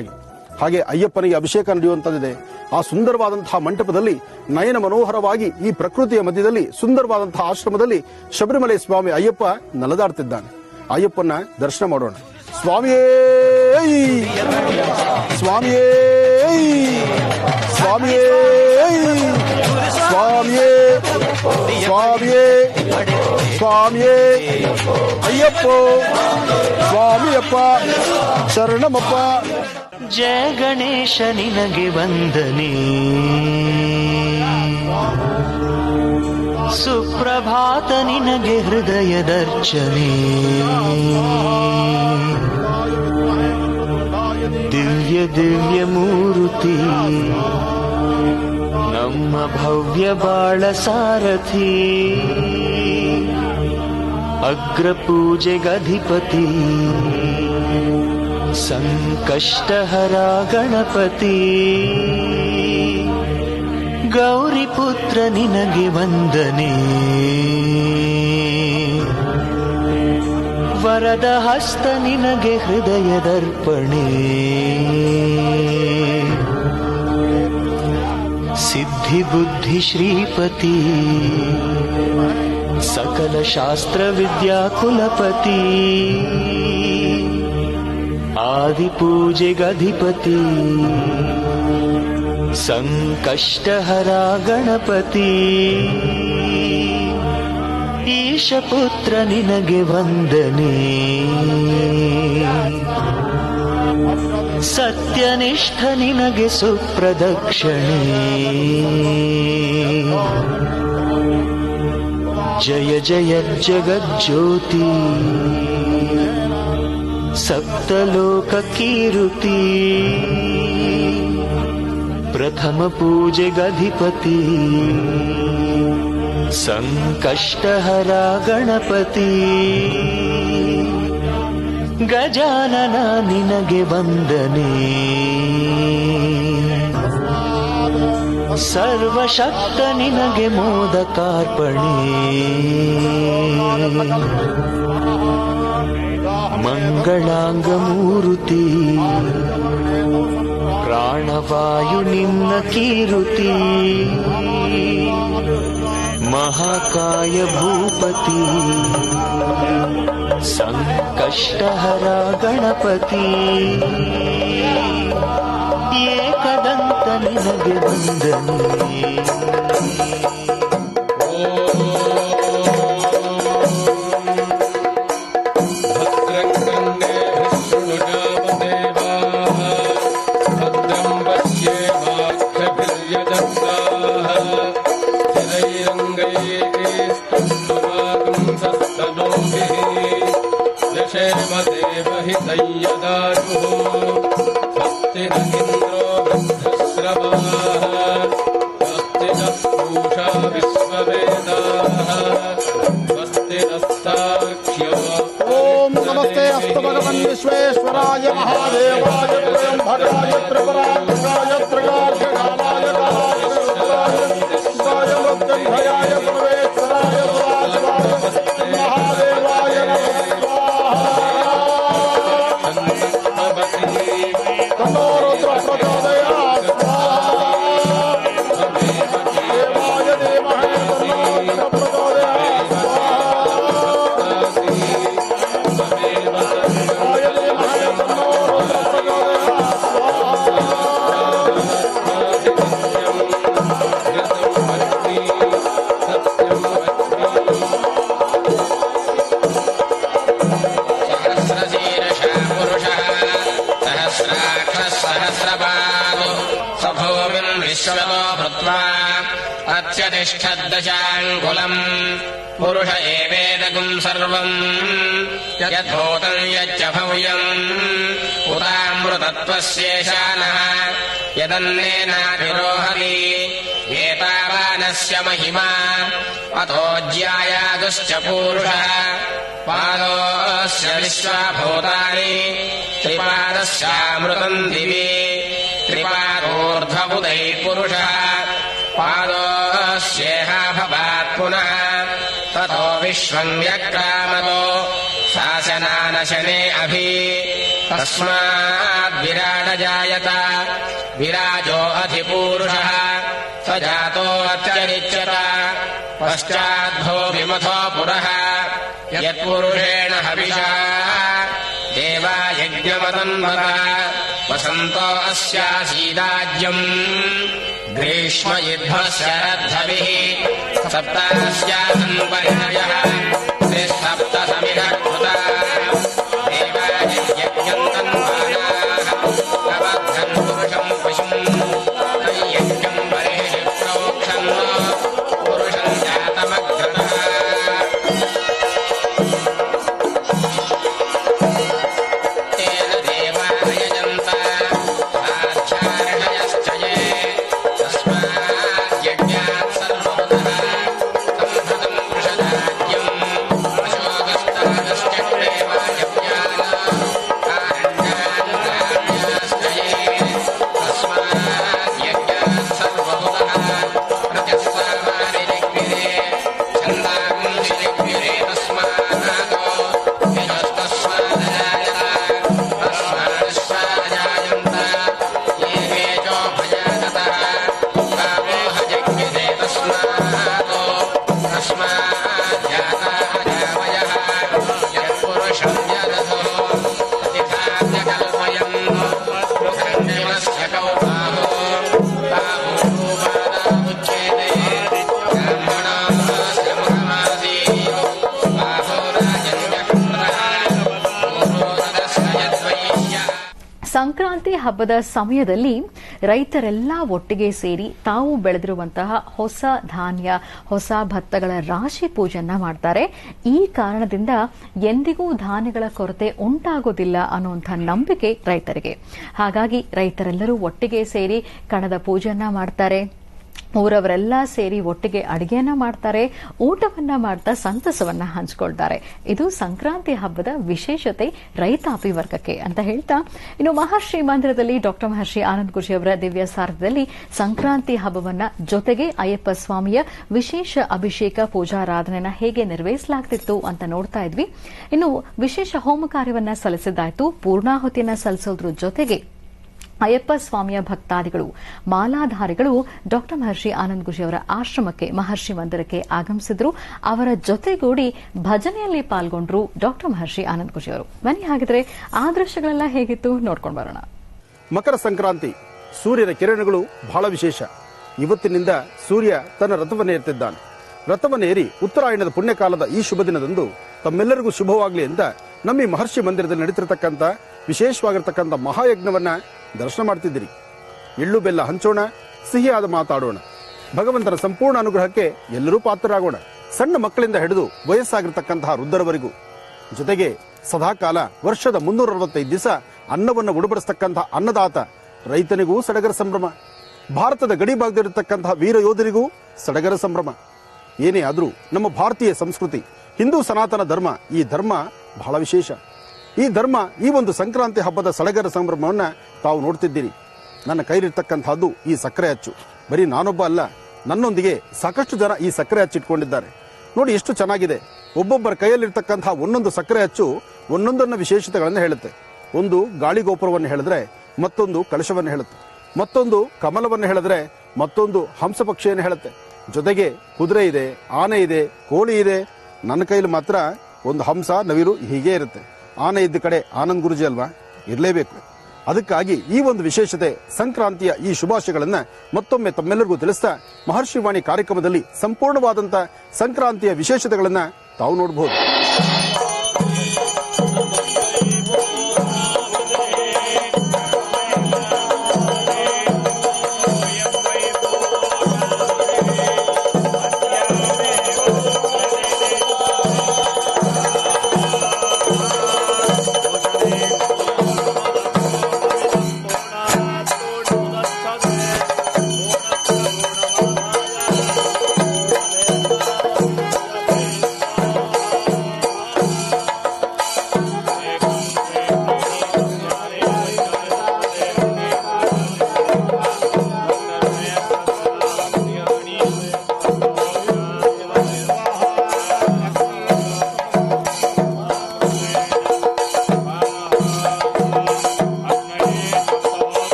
ಹಾಗೆ ಅಯ್ಯಪ್ಪನಿಗೆ ಅಭಿಷೇಕ ನಡೆಯುವಂತದ್ದಿದೆ. ಆ ಸುಂದರವಾದಂತಹ ಮಂಟಪದಲ್ಲಿ ನಯನ ಮನೋಹರವಾಗಿ ಈ ಪ್ರಕೃತಿಯ ಮಧ್ಯದಲ್ಲಿ ಸುಂದರವಾದಂತಹ ಆಶ್ರಮದಲ್ಲಿ ಶಬರಿಮಲೆ ಸ್ವಾಮಿ ಅಯ್ಯಪ್ಪ ನಲದಾಡ್ತಿದ್ದಾನೆ. ಅಯ್ಯಪ್ಪನ ದರ್ಶನ ಮಾಡೋಣ. ಸ್ವಾಮಿಯೇ ಸ್ವಾಮಿಯೇ ಸ್ವಾಮಿಯೇ ಸ್ವಾಮಿಯೇ ಸ್ವಾಮಿಯೇ ಸ್ವಾಮಿಯೇ ಅಯ್ಯಪ್ಪ ಸ್ವಾಮಿಯಪ್ಪ ಶರಣಮಪ್ಪ. ಜಯ ಗಣೇಶ ನಿನಗೆ ವಂದನೆ, ಸುಪ್ರಭಾತ ನಿನಗೆ ಹೃದಯದರ್ಚನೆ, ದಿವ್ಯ ದಿವ್ಯ ಮೂರುತಿ ನಮ್ಮ ಭವ್ಯ ಬಾಳ ಸಾರಥಿ, ಅಗ್ರಪೂಜೆಗಧಿಪತಿ ಸಂಕಷ್ಟಹರ ಗಣಪತಿ, ಗೌರಿಪುತ್ರ ನಿನಗೆ ವಂದನೆ, ವರದ ಹಸ್ತ ನಿನಗೆ ಹೃದಯದರ್ಪಣೆ, ಸಿದ್ಧಿ ಬುದ್ಧಿ ಶ್ರೀಪತಿ ಸಕಲ ಶಾಸ್ತ್ರ ವಿದ್ಯಾ ಕುಲಪತಿ, ಆದಿ ಪೂಜೆಗಧಿಪತಿ ಸಂಕಷ್ಟಹರ ಗಣಪತಿ, ಈಶಪುತ್ರ ನಿನಗೆ ವಂದನೆ, ಸತ್ಯನಿಷ್ಠ ನಿನಗೆ ಸುಪ್ರದಕ್ಷಿಣೆ, ಜಯ ಜಯ ಜಗಜ್ಯೋತಿ ಸಪ್ತಲೋಕ ಕೀರುತಿ, ಪ್ರಥಮ ಪೂಜೆಗಧಿಪತಿ ಸಂಕಷ್ಟಹರ ಗಣಪತಿ, ಗಜಾನನ ನಿನಗೆ ವಂದನೆ, ಸರ್ವಶಕ್ತ ನಿನಗೆ ಮೋದಕಾರ್ಪಣೆ, ಮಂಗಳಾಂಗ ಮೂರುತಿ ಪ್ರಾಣವಾಯು ನಿನ್ನ ಕೀರುತಿ, ಮಹಾಕಾಯ ಭೂಪತಿ ಸಂಕಷ್ಟಹರ ಗಣಪತಿ, ಏಕದಂತ ನಿನಗೆ ವಂದನೆ. स्वस्ति न इन्द्रो वृद्धश्रवाः, स्वस्ति नः पूषा विश्वतो भूत्वा अत्यतिष्ठद्दशाङ्गुलम् पुरुष एवेदगुम् सर्वम् यद्भूतम् यच्च भव्यम् उदामृतत्वस्येशानः यदन्नेनाभिरोहति एतावानस्य महिमा अतोऽज्यायागुश्च पूरुषः पादोऽस्य विश्वाभूतानि त्रिपादस्यामृतम् दिवि त्रिपादोर्ध्वबुधैः पुरुषः पादोऽस्येह भवात् पुनः ततो विश्वम् व्यक्रामतो शासनानशने अभि तस्माद्विराडजायत विराजो अधिपूरुषः स जातोऽत्यरिच्यत पश्चाद्भो विमथो पुरः यत्पुरुषेण हविषा देवा यज्ञमतन्वत वसन्तो अस्यासीदाज्यम् ग्रीष्म युद्धः शरद्धभिः सप्तास्यासन् पर्यायः त्रिसप्तसमिधः कृता देवा यज्ञम् तन्वानाः अबद्धन् पुरुषम् पशुम् तयज्ञम् बर्हिः प्रोक्षन् पुरुषम् जातमग्रतः तेन देवा यजन्त साध्यार्हयश्च ये तस्माद्यज्ञात् सर्वतः संहृतम् वृषदाज्यम् अशोकस्तादश्चक्रे वायव्यान् कारण्यान्याश्च ये तस्माद्यज्ञात् सर्वतः रजस्सामानिजग्विरे छन्दांसिजग्विरे तस्मादो यजस्तस्मादजायत तस्मादश्वाजायन्त ये वेजोभयागतः कामोहजग्विरे तस्मादो तस्माज्जाता अजावयः यत्पुरुषम् यदधो प्रतिधान्यकल्पयन् मुखण्डिमस्य कौबाहो बाहुरूपादामुच्येते ब्राह्मणोऽस्य मुखमासीत् बाहुराजन्यपुत्रः पूर्वोदस्य यद्वैश्य ಸಂಕ್ರಾಂತಿ ಹಬ್ಬದ ಸಮಯದಲ್ಲಿ ರೈತರೆಲ್ಲ ಒಟ್ಟಿಗೆ ಸೇರಿ ತಾವು ಬೆಳೆದಿರುವಂತಹ ಹೊಸ ಧಾನ್ಯ ಹೊಸ ಭತ್ತಗಳ ರಾಶಿ ಪೂಜೆಯನ್ನ ಮಾಡ್ತಾರೆ. ಈ ಕಾರಣದಿಂದ ಎಂದಿಗೂ ಧಾನ್ಯಗಳ ಕೊರತೆ ಉಂಟಾಗೋದಿಲ್ಲ ಅನ್ನುವಂಥ ನಂಬಿಕೆ ರೈತರಿಗೆ. ಹಾಗಾಗಿ ರೈತರೆಲ್ಲರೂ ಒಟ್ಟಿಗೆ ಸೇರಿ ಕಣದ ಪೂಜೆಯನ್ನ ಮಾಡ್ತಾರೆ. ಊರವರೆಲ್ಲ ಸೇರಿ ಒಟ್ಟಿಗೆ ಅಡಿಗೆಯನ್ನ ಮಾಡ್ತಾರೆ, ಊಟವನ್ನ ಮಾಡ್ತಾ ಸಂತಸವನ್ನ ಹಂಚಿಕೊಳ್ತಾರೆ. ಇದು ಸಂಕ್ರಾಂತಿ ಹಬ್ಬದ ವಿಶೇಷತೆ ರೈತಾಪಿ ವರ್ಗಕ್ಕೆ ಅಂತ ಹೇಳ್ತಾ, ಇನ್ನು ಮಹರ್ಷಿ ಮಂದಿರದಲ್ಲಿ ಡಾಕ್ಟರ್ ಮಹರ್ಷಿ ಆನಂದ್ ಗುರೂಜಿ ಅವರ ದಿವ್ಯ ಸಾರಥ್ಯದಲ್ಲಿ ಸಂಕ್ರಾಂತಿ ಹಬ್ಬವನ್ನ ಜೊತೆಗೆ ಅಯ್ಯಪ್ಪ ಸ್ವಾಮಿಯ ವಿಶೇಷ ಅಭಿಷೇಕ ಪೂಜಾರಾಧನೆಯನ್ನ ಹೇಗೆ ನಿರ್ವಹಿಸಲಾಗ್ತಿತ್ತು ಅಂತ ನೋಡ್ತಾ ಇದ್ವಿ. ಇನ್ನು ವಿಶೇಷ ಹೋಮ ಕಾರ್ಯವನ್ನ ಸಲ್ಲಿಸಿದ್ದಾಯ್ತು. ಪೂರ್ಣಾಹುತಿಯನ್ನ ಸಲ್ಲಿಸೋದ್ರ ಜೊತೆಗೆ ಅಯ್ಯಪ್ಪ ಸ್ವಾಮಿಯ ಭಕ್ತಾದಿಗಳು ಮಾಲಾಧಾರಿಗಳು ಡಾಕ್ಟರ್ ಮಹರ್ಷಿ ಆನಂದ್ ಗುರೂಜಿ ಅವರ ಆಶ್ರಮಕ್ಕೆ ಮಹರ್ಷಿ ಮಂದಿರಕ್ಕೆ ಆಗಮಿಸಿದ್ರು. ಅವರ ಜೊತೆಗೂಡಿ ಭಜನೆಯಲ್ಲಿ ಪಾಲ್ಗೊಂಡ್ರು ಡಾಕ್ಟರ್ ಮಹರ್ಷಿ ಆನಂದ್ ಗುರೂಜಿ ಅವರು. ಬನ್ನಿ ಹಾಗಿದ್ರೆ ಆ ದೃಶ್ಯಗಳೆಲ್ಲ ಹೇಗಿತ್ತು ನೋಡ್ಕೊಂಡು ಬರೋಣ. ಮಕರ ಸಂಕ್ರಾಂತಿ ಸೂರ್ಯನ ಕಿರಣಗಳು ಬಹಳ ವಿಶೇಷ. ಇವತ್ತಿನಿಂದ ಸೂರ್ಯ ತನ್ನ ರಥವನ್ನೇರುತ್ತಿದ್ದಾನೆ. ರಥವನ್ನೇರಿ ಉತ್ತರಾಯಣದ ಪುಣ್ಯಕಾಲದ ಈ ಶುಭ ದಿನದಂದು ತಮ್ಮೆಲ್ಲರಿಗೂ ಶುಭವಾಗಲಿ ಅಂತ ನಮ್ಮ ಈ ಮಹರ್ಷಿ ಮಂದಿರದಲ್ಲಿ ನಡೀತಿರ್ತಕ್ಕಂಥ ವಿಶೇಷವಾಗಿರ್ತಕ್ಕಂಥ ಮಹಾಯಜ್ಞವನ್ನ ದರ್ಶನ ಮಾಡ್ತಿದ್ದೀರಿ. ಎಳ್ಳು ಬೆಲ್ಲ ಹಂಚೋಣ, ಸಿಹಿಯಾದ ಮಾತಾಡೋಣ, ಭಗವಂತನ ಸಂಪೂರ್ಣ ಅನುಗ್ರಹಕ್ಕೆ ಎಲ್ಲರೂ ಪಾತ್ರರಾಗೋಣ. ಸಣ್ಣ ಮಕ್ಕಳಿಂದ ಹಿಡಿದು ವಯಸ್ಸಾಗಿರ್ತಕ್ಕಂತಹ ವೃದ್ಧರವರೆಗೂ, ಜೊತೆಗೆ ಸದಾಕಾಲ ವರ್ಷದ 365 ದಿವಸ ಅನ್ನವನ್ನು ಉಣಬಡಿಸ್ತಕ್ಕಂತಹ ಅನ್ನದಾತ ರೈತನಿಗೂ ಸಡಗರ ಸಂಭ್ರಮ. ಭಾರತದ ಗಡಿ ಭಾಗದಲ್ಲಿರತಕ್ಕಂತಹ ವೀರ ಯೋಧರಿಗೂ ಸಡಗರ ಸಂಭ್ರಮ. ಏನೇ ಆದರೂ ನಮ್ಮ ಭಾರತೀಯ ಸಂಸ್ಕೃತಿ, ಹಿಂದೂ ಸನಾತನ ಧರ್ಮ, ಈ ಧರ್ಮ ಬಹಳ ವಿಶೇಷ. ಈ ಧರ್ಮ ಈ ಒಂದು ಸಂಕ್ರಾಂತಿ ಹಬ್ಬದ ಸಡಗರ ಸಂಭ್ರಮವನ್ನ ತಾವು ನೋಡ್ತಿದ್ದೀರಿ. ನನ್ನ ಕೈಲಿರ್ತಕ್ಕಂಥದ್ದು ಈ ಸಕ್ಕರೆ ಅಚ್ಚು. ಬರೀ ನಾನೊಬ್ಬ ಅಲ್ಲ, ನನ್ನೊಂದಿಗೆ ಸಾಕಷ್ಟು ಜನ ಈ ಸಕ್ಕರೆ ಹಚ್ಚಿಟ್ಕೊಂಡಿದ್ದಾರೆ. ನೋಡಿ ಎಷ್ಟು ಚೆನ್ನಾಗಿದೆ. ಒಬ್ಬೊಬ್ಬರ ಕೈಯಲ್ಲಿರ್ತಕ್ಕಂತಹ ಒಂದೊಂದು ಸಕ್ಕರೆ ಅಚ್ಚು ಒಂದೊಂದನ್ನ ವಿಶೇಷತೆಗಳನ್ನು ಹೇಳುತ್ತೆ. ಒಂದು ಗಾಳಿ ಗೋಪುರವನ್ನು ಹೇಳಿದ್ರೆ ಮತ್ತೊಂದು ಕಳಶವನ್ನು ಹೇಳುತ್ತೆ, ಮತ್ತೊಂದು ಕಮಲವನ್ನು ಹೇಳಿದ್ರೆ ಮತ್ತೊಂದು ಹಂಸ ಪಕ್ಷಿಯನ್ನು ಹೇಳುತ್ತೆ. ಜೊತೆಗೆ ಕುದುರೆ ಇದೆ, ಆನೆ ಇದೆ, ಕೋಳಿ ಇದೆ. ನನ್ನ ಕೈಲಿ ಮಾತ್ರ ಒಂದು ಹಂಸ, ನವಿರು ಹೀಗೆ ಇರುತ್ತೆ. ಆನೆ ಇದ್ದ ಕಡೆ ಆನಂದ್ ಗುರೂಜಿ ಅಲ್ವಾ, ಇರಲೇಬೇಕು. ಅದಕ್ಕಾಗಿ ಈ ಒಂದು ವಿಶೇಷತೆ, ಸಂಕ್ರಾಂತಿಯ ಈ ಶುಭಾಶಯಗಳನ್ನ ಮತ್ತೊಮ್ಮೆ ತಮ್ಮೆಲ್ಲರಿಗೂ ತಿಳಿಸ್ತಾ ಮಹರ್ಷಿ ವಾಣಿ ಕಾರ್ಯಕ್ರಮದಲ್ಲಿ ಸಂಪೂರ್ಣವಾದಂತ ಸಂಕ್ರಾಂತಿಯ ವಿಶೇಷತೆಗಳನ್ನ ತಾವು ನೋಡಬಹುದು.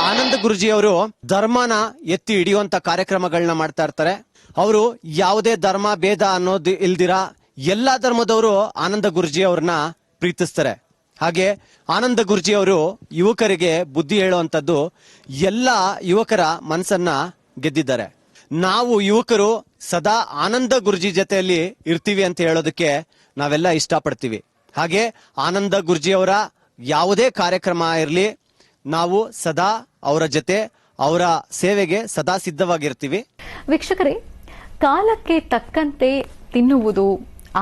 ಆನಂದ ಗುರುಜಿ ಅವರು ಧರ್ಮನ ಎತ್ತಿ ಹಿಡಿಯುವಂತ ಕಾರ್ಯಕ್ರಮಗಳನ್ನ ಮಾಡ್ತಾ ಇರ್ತಾರೆ. ಅವರು ಯಾವುದೇ ಧರ್ಮ ಭೇದ ಅನ್ನೋದು ಇಲ್ದಿರ ಎಲ್ಲಾ ಧರ್ಮದವರು ಆನಂದ ಗುರುಜಿ ಅವ್ರನ್ನ ಪ್ರೀತಿಸ್ತಾರೆ. ಹಾಗೆ ಆನಂದ ಗುರುಜಿ ಅವರು ಯುವಕರಿಗೆ ಬುದ್ಧಿ ಹೇಳುವಂತದ್ದು ಎಲ್ಲಾ ಯುವಕರ ಮನಸ್ಸನ್ನ ಗೆದ್ದಿದ್ದಾರೆ. ನಾವು ಯುವಕರು ಸದಾ ಆನಂದ ಗುರುಜಿ ಜೊತೆಯಲ್ಲಿ ಇರ್ತೀವಿ ಅಂತ ಹೇಳೋದಕ್ಕೆ ನಾವೆಲ್ಲ ಇಷ್ಟಪಡ್ತೀವಿ. ಹಾಗೆ ಆನಂದ ಗುರುಜಿ ಅವರ ಯಾವುದೇ ಕಾರ್ಯಕ್ರಮ ಇರಲಿ, ನಾವು ಸದಾ ಅವರ ಜೊತೆ ಅವರ ಸೇವೆಗೆ ಸದಾ ಸಿದ್ಧವಾಗಿರ್ತೀವಿ. ವೀಕ್ಷಕರೇ, ಕಾಲಕ್ಕೆ ತಕ್ಕಂತೆ ತಿನ್ನುವುದು,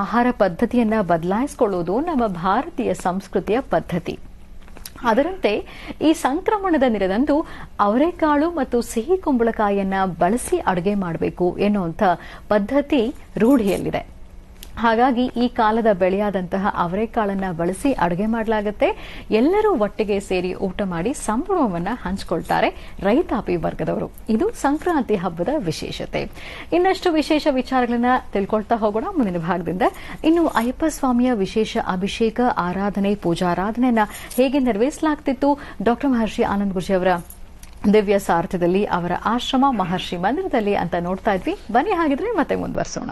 ಆಹಾರ ಪದ್ಧತಿಯನ್ನ ಬದಲಾಯಿಸಿಕೊಳ್ಳುವುದು ನಮ್ಮ ಭಾರತೀಯ ಸಂಸ್ಕೃತಿಯ ಪದ್ಧತಿ. ಅದರಂತೆ ಈ ಸಂಕ್ರಮಣದ ದಿನದಂದು ಅವರೆಕಾಳು ಮತ್ತು ಸಿಹಿ ಕುಂಬಳಕಾಯಿಯನ್ನ ಬಳಸಿ ಅಡುಗೆ ಮಾಡಬೇಕು ಎನ್ನುವಂಥ ಪದ್ಧತಿ ರೂಢಿಯಲ್ಲಿದೆ. ಹಾಗಾಗಿ ಈ ಕಾಲದ ಬೆಳೆಯಾದಂತಹ ಅವರೆಕಾಳನ್ನ ಬಳಸಿ ಅಡುಗೆ ಮಾಡಲಾಗುತ್ತೆ. ಎಲ್ಲರೂ ಒಟ್ಟಿಗೆ ಸೇರಿ ಊಟ ಮಾಡಿ ಸಂಭ್ರಮವನ್ನ ಹಂಚಿಕೊಳ್ತಾರೆ ರೈತಾಪಿ ವರ್ಗದವರು. ಇದು ಸಂಕ್ರಾಂತಿ ಹಬ್ಬದ ವಿಶೇಷತೆ. ಇನ್ನಷ್ಟು ವಿಶೇಷ ವಿಚಾರಗಳನ್ನ ತಿಳ್ಕೊಳ್ತಾ ಹೋಗೋಣ ಮುಂದಿನ ಭಾಗದಿಂದ. ಇನ್ನು ಅಯ್ಯಪ್ಪ ಸ್ವಾಮಿಯ ವಿಶೇಷ ಅಭಿಷೇಕ, ಆರಾಧನೆ, ಪೂಜಾರಾಧನೆಯನ್ನ ಹೇಗೆ ನೆರವೇರಿಸಲಾಗ್ತಿತ್ತು ಡಾಕ್ಟರ್ ಮಹರ್ಷಿ ಆನಂದ್ ಗುರುಜಿ ಅವರ ದಿವ್ಯ ಸಾರಥ್ಯದಲ್ಲಿ ಅವರ ಆಶ್ರಮ ಮಹರ್ಷಿ ಮಂದಿರದಲ್ಲಿ ಅಂತ ನೋಡ್ತಾ ಇದ್ವಿ. ಬನ್ನಿ ಹಾಗಿದ್ರೆ ಮತ್ತೆ ಮುಂದುವರಿಸೋಣ.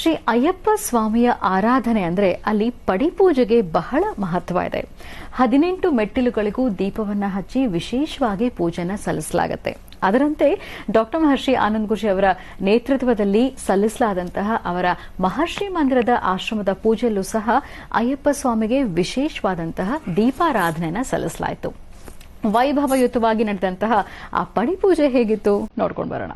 ಶ್ರೀ ಅಯ್ಯಪ್ಪ ಸ್ವಾಮಿಯ ಆರಾಧನೆ ಅಂದ್ರೆ ಅಲ್ಲಿ ಪಡಿಪೂಜೆಗೆ ಬಹಳ ಮಹತ್ವ ಇದೆ. 18 ಮೆಟ್ಟಿಲುಗಳಿಗೂ ದೀಪವನ್ನ ಹಚ್ಚಿ ವಿಶೇಷವಾಗಿ ಪೂಜೆನ ಸಲ್ಲಿಸಲಾಗುತ್ತೆ. ಅದರಂತೆ ಡಾಕ್ಟರ್ ಮಹರ್ಷಿ ಆನಂದ್ ಗುರೂಜಿ ಅವರ ನೇತೃತ್ವದಲ್ಲಿ ಸಲ್ಲಿಸಲಾದಂತಹ ಅವರ ಮಹರ್ಷಿ ಮಂದಿರದ ಆಶ್ರಮದ ಪೂಜೆಯಲ್ಲೂ ಸಹ ಅಯ್ಯಪ್ಪ ಸ್ವಾಮಿಗೆ ವಿಶೇಷವಾದಂತಹ ದೀಪಾರಾಧನೆಯನ್ನ ಸಲ್ಲಿಸಲಾಯಿತು. ವೈಭವಯುತವಾಗಿ ನಡೆದಂತಹ ಆ ಪಡಿಪೂಜೆ ಹೇಗಿತ್ತು ನೋಡ್ಕೊಂಡು ಬರೋಣ.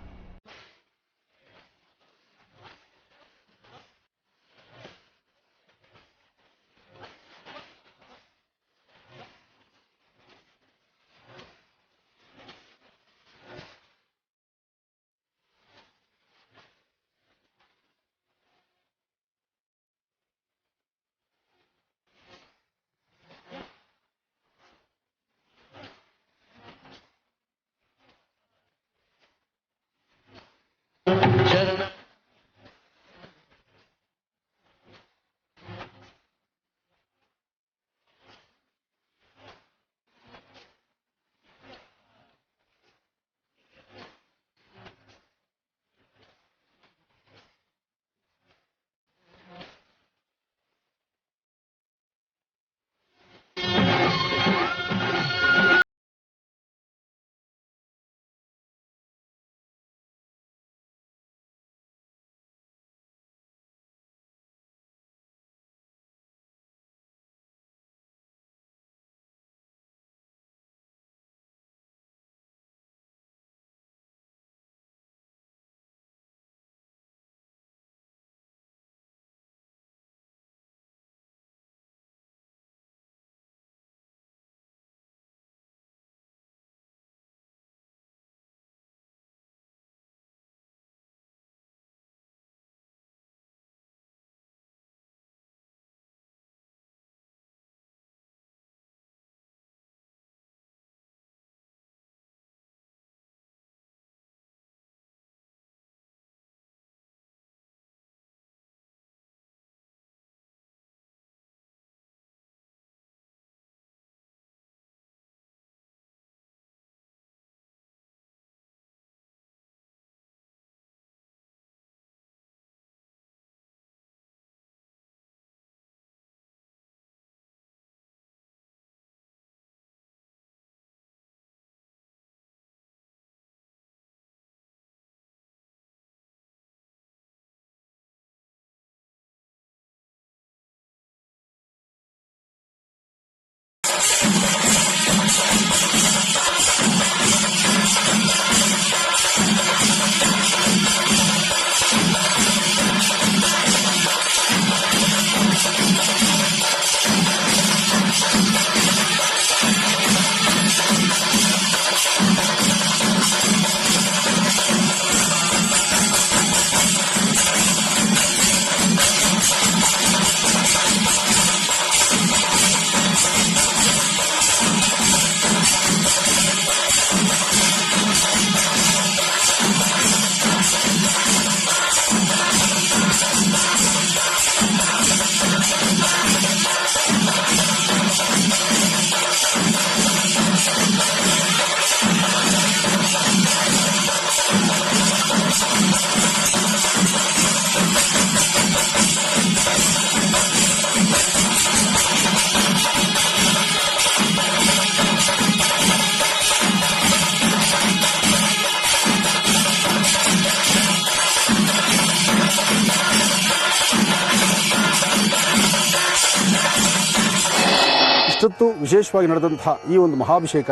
ಇಷ್ಟೊತ್ತು ವಿಶೇಷವಾಗಿ ನಡೆದಂತಹ ಈ ಒಂದು ಮಹಾಭಿಷೇಕ,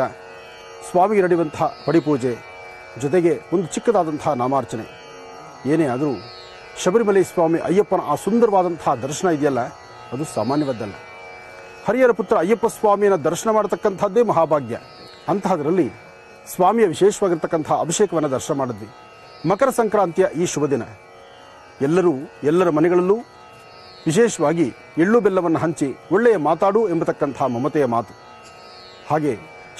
ಸ್ವಾಮಿಗೆ ನಡೆಯುವಂತಹ ಪಡಿಪೂಜೆ, ಜೊತೆಗೆ ಒಂದು ಚಿಕ್ಕದಾದಂತಹ ನಾಮಾರ್ಚನೆ, ಏನೇ ಆದರೂ ಶಬರಿಮಲೆ ಸ್ವಾಮಿ ಅಯ್ಯಪ್ಪನ ಆ ಸುಂದರವಾದಂತಹ ದರ್ಶನ ಇದೆಯಲ್ಲ, ಅದು ಸಾಮಾನ್ಯವಾದ್ದಲ್ಲ. ಹರಿಹರ ಪುತ್ರ ಅಯ್ಯಪ್ಪ ಸ್ವಾಮಿಯನ್ನು ದರ್ಶನ ಮಾಡತಕ್ಕಂಥದ್ದೇ ಮಹಾಭಾಗ್ಯ. ಅಂತಹದರಲ್ಲಿ ಸ್ವಾಮಿಯ ವಿಶೇಷವಾಗಿರ್ತಕ್ಕಂತಹ ಅಭಿಷೇಕವನ್ನು ದರ್ಶನ ಮಾಡಿದ್ವಿ. ಮಕರ ಸಂಕ್ರಾಂತಿಯ ಈ ಶುಭ ದಿನ ಎಲ್ಲರ ಮನೆಗಳಲ್ಲೂ ವಿಶೇಷವಾಗಿ ಎಳ್ಳು ಬೆಲ್ಲವನ್ನು ಹಂಚಿ ಒಳ್ಳೆಯ ಮಾತಾಡು ಎಂಬತಕ್ಕಂತಹ ಮಮತೆಯ ಮಾತು. ಹಾಗೆ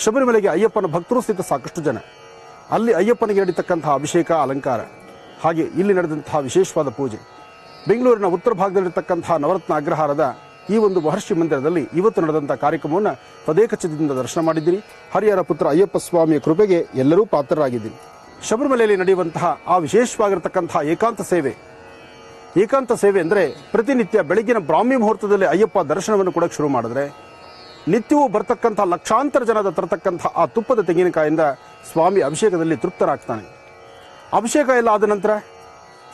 ಶಬರಿಮಲೆಗೆ ಅಯ್ಯಪ್ಪನ ಭಕ್ತರು ಸ್ಥಿತ ಸಾಕಷ್ಟು ಜನ. ಅಲ್ಲಿ ಅಯ್ಯಪ್ಪನಿಗೆ ನಡೀತಕ್ಕಂತಹ ಅಭಿಷೇಕ, ಅಲಂಕಾರ, ಹಾಗೆ ಇಲ್ಲಿ ನಡೆದಂತಹ ವಿಶೇಷವಾದ ಪೂಜೆ. ಬೆಂಗಳೂರಿನ ಉತ್ತರ ಭಾಗದಲ್ಲಿರತಕ್ಕಂತಹ ನವರತ್ನ ಅಗ್ರಹಾರದ ಈ ಒಂದು ಮಹರ್ಷಿ ಮಂದಿರದಲ್ಲಿ ಇವತ್ತು ನಡೆದಂತಹ ಕಾರ್ಯಕ್ರಮವನ್ನು ತದೇಕಚಿತ್ತದಿಂದ ದರ್ಶನ ಮಾಡಿದ್ದೀರಿ. ಹರಿಹರ ಪುತ್ರ ಅಯ್ಯಪ್ಪ ಸ್ವಾಮಿಯ ಕೃಪೆಗೆ ಎಲ್ಲರೂ ಪಾತ್ರರಾಗಿದ್ದೀನಿ. ಶಬರಿಮಲೆಯಲ್ಲಿ ನಡೆಯುವಂತಹ ಆ ವಿಶೇಷವಾಗಿರತಕ್ಕಂತಹ ಏಕಾಂತ ಸೇವೆ ಅಂದರೆ ಪ್ರತಿನಿತ್ಯ ಬೆಳಗಿನ ಬ್ರಾಹ್ಮಿ ಮುಹೂರ್ತದಲ್ಲಿ ಅಯ್ಯಪ್ಪ ದರ್ಶನವನ್ನು ಕೂಡ ಶುರು ಮಾಡಿದ್ರೆ ನಿತ್ಯವೂ ಬರ್ತಕ್ಕಂತಹ ಲಕ್ಷಾಂತರ ಜನದ ತರತಕ್ಕಂತಹ ಆ ತುಪ್ಪದ ತೆಂಗಿನಕಾಯಿಂದ ಸ್ವಾಮಿ ಅಭಿಷೇಕದಲ್ಲಿ ತೃಪ್ತರಾಗ್ತಾನೆ. ಅಭಿಷೇಕ ಎಲ್ಲ ಆದ ನಂತರ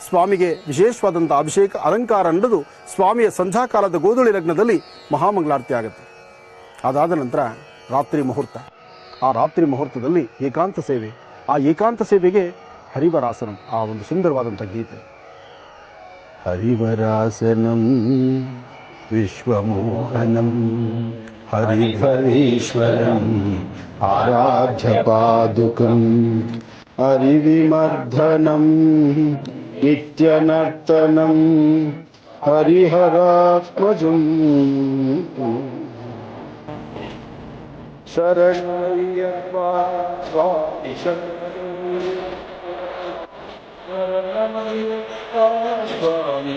ಸ್ವಾಮಿಗೆ ವಿಶೇಷವಾದಂಥ ಅಭಿಷೇಕ, ಅಲಂಕಾರ ನಡೆದು ಸ್ವಾಮಿಯ ಸಂಧ್ಯಾಕಾಲದ ಗೋಧೂಳಿ ಲಗ್ನದಲ್ಲಿ ಮಹಾಮಂಗಳಾರತಿ ಆಗುತ್ತೆ. ಅದಾದ ನಂತರ ರಾತ್ರಿ ಮುಹೂರ್ತ. ಆ ರಾತ್ರಿ ಮುಹೂರ್ತದಲ್ಲಿ ಏಕಾಂತ ಸೇವೆ. ಆ ಏಕಾಂತ ಸೇವೆಗೆ ಹರಿವರಾಸನಂ, ಆ ಒಂದು ಸುಂದರವಾದಂಥ ಗೀತೆ. ಹರಿವರಾಸನಂ ವಿಶ್ವಮೋಹನಂ ಹರಿಹರೀಶ್ವರಂ ಆರಾಧ್ಯ ಪಾದುಕಂ ಹರಿವಿಮರ್ಧನಂ ನಿತ್ಯನರ್ತನಂ ಹರಿಹರಾತ್ಮಜಂ ಶರಣಯ್ಯಪ್ಪ ಸ್ವಾಮಿ ಶರಣಯ್ಯಪ್ಪ ಸ್ವಾಮಿ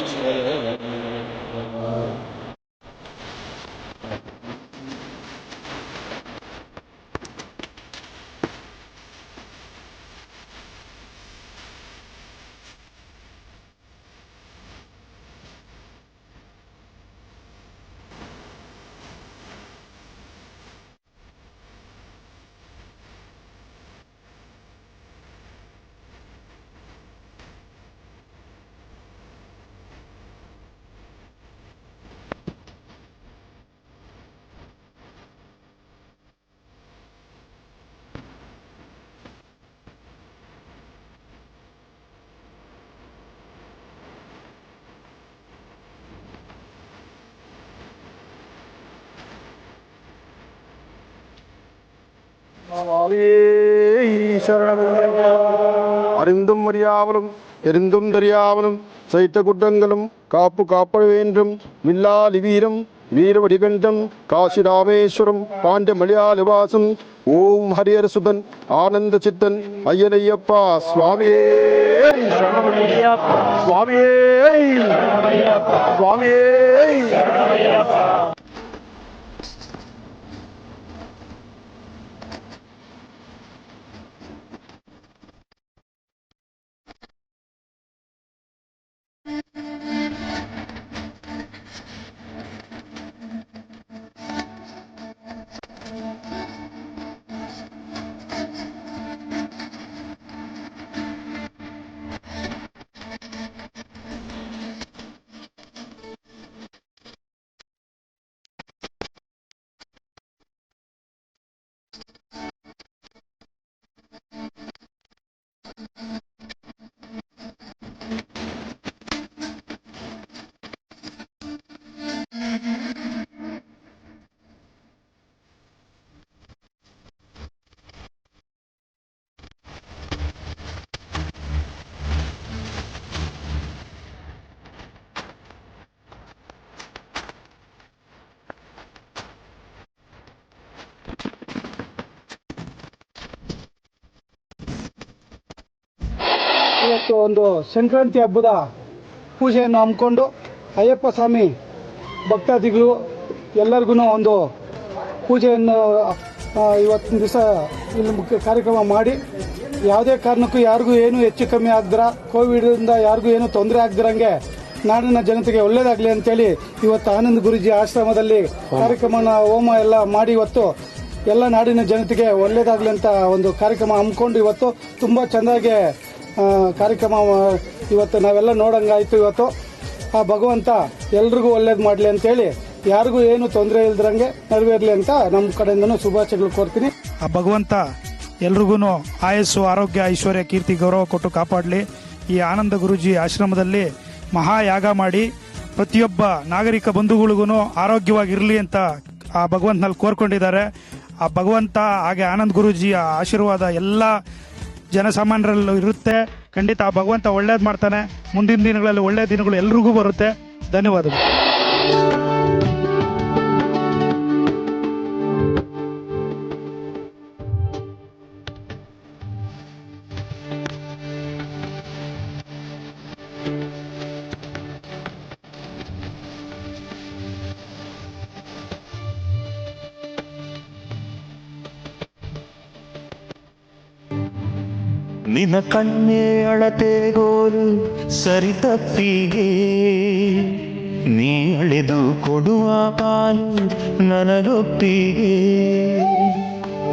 அறிந்தும் அறியாமலும் எரிந்தும் தெரியாமலும் சைத்த குற்றங்களும் காப்பு காப்ப வேண்டும் வில்லாலி வீரம் வீரவடிகண்டம் காசி ராமேஸ்வரம் பாண்ட மலையாளிவாசம் ஓம் ஹரிஹர சுதன் ஆனந்த சித்தன் ஐயனையப்பா சுவாமியே சுவாமியே சுவாமியே. ಇವತ್ತು ಒಂದು ಸಂಕ್ರಾಂತಿ ಹಬ್ಬದ ಪೂಜೆಯನ್ನು ಹಮ್ಮಿಕೊಂಡು ಅಯ್ಯಪ್ಪ ಸ್ವಾಮಿ ಭಕ್ತಾದಿಗಳು ಎಲ್ಲರಿಗೂ ಒಂದು ಪೂಜೆಯನ್ನು ಇವತ್ತಿನ ದಿವಸ ಇಲ್ಲಿ ಮುಖ್ಯ ಕಾರ್ಯಕ್ರಮ ಮಾಡಿ ಯಾವುದೇ ಕಾರಣಕ್ಕೂ ಯಾರಿಗೂ ಏನು ಹೆಚ್ಚು ಕಮ್ಮಿ ಆಗದಿರ, ಕೋವಿಡಿಂದ ಯಾರಿಗೂ ಏನು ತೊಂದರೆ ಆಗದಿರಂಗೆ ನಾಡಿನ ಜನತೆಗೆ ಒಳ್ಳೇದಾಗಲಿ ಅಂತೇಳಿ ಇವತ್ತು ಆನಂದ್ ಗುರೂಜಿ ಆಶ್ರಮದಲ್ಲಿ ಕಾರ್ಯಕ್ರಮನ ಹೋಮ ಎಲ್ಲ ಮಾಡಿ ಇವತ್ತು ಎಲ್ಲ ನಾಡಿನ ಜನತೆಗೆ ಒಳ್ಳೇದಾಗಲಿ ಅಂತ ಒಂದು ಕಾರ್ಯಕ್ರಮ ಹಮ್ಮಿಕೊಂಡು ಇವತ್ತು ತುಂಬ ಚೆಂದಾಗಿ ಕಾರ್ಯಕ್ರಮ ಇವತ್ತು ನಾವೆಲ್ಲ ನೋಡಂಗಾಯ್ತು. ಇವತ್ತು ಆ ಭಗವಂತ ಎಲ್ರಿಗೂ ಒಳ್ಳೇದು ಮಾಡಲಿ ಅಂತೇಳಿ ಯಾರಿಗೂ ಏನು ತೊಂದರೆ ಇಲ್ದಿರಂಗೆ ನೆರವೇರ್ಲಿ ಅಂತ ನಮ್ಮ ಕಡೆಯಿಂದನೂ ಶುಭಾಶಯಗಳು ಕೋರ್ತೀನಿ. ಆ ಭಗವಂತ ಎಲ್ರಿಗೂ ಆಯಸ್ಸು, ಆರೋಗ್ಯ, ಐಶ್ವರ್ಯ, ಕೀರ್ತಿ, ಗೌರವ ಕೊಟ್ಟು ಕಾಪಾಡಲಿ. ಈ ಆನಂದ ಗುರೂಜಿ ಆಶ್ರಮದಲ್ಲಿ ಮಹಾಯಾಗ ಮಾಡಿ ಪ್ರತಿಯೊಬ್ಬ ನಾಗರಿಕ ಬಂಧುಗಳಿಗೂ ಆರೋಗ್ಯವಾಗಿರಲಿ ಅಂತ ಆ ಭಗವಂತನಲ್ಲಿ ಕೋರ್ಕೊಂಡಿದ್ದಾರೆ. ಆ ಭಗವಂತ ಹಾಗೆ ಆನಂದ್ ಗುರೂಜಿಯ ಆಶೀರ್ವಾದ ಎಲ್ಲ ಜನಸಾಮಾನ್ಯರಲ್ಲೂ ಇರುತ್ತೆ. ಖಂಡಿತ ಆ ಭಗವಂತ ಒಳ್ಳೇದು ಮಾಡ್ತಾನೆ. ಮುಂದಿನ ದಿನಗಳಲ್ಲಿ ಒಳ್ಳೆಯ ದಿನಗಳು ಎಲ್ರಿಗೂ ಬರುತ್ತೆ. ಧನ್ಯವಾದಗಳು. ನಿನ ಕಣ್ಣೆ ಅಳತೆಗೋಲು ಸರಿತಪ್ಪಿಗೆ, ನೀ ಅಳೆದು ಕೊಡುವ ಪಾಲು ನನಗೊಪ್ಪಿಗೆ.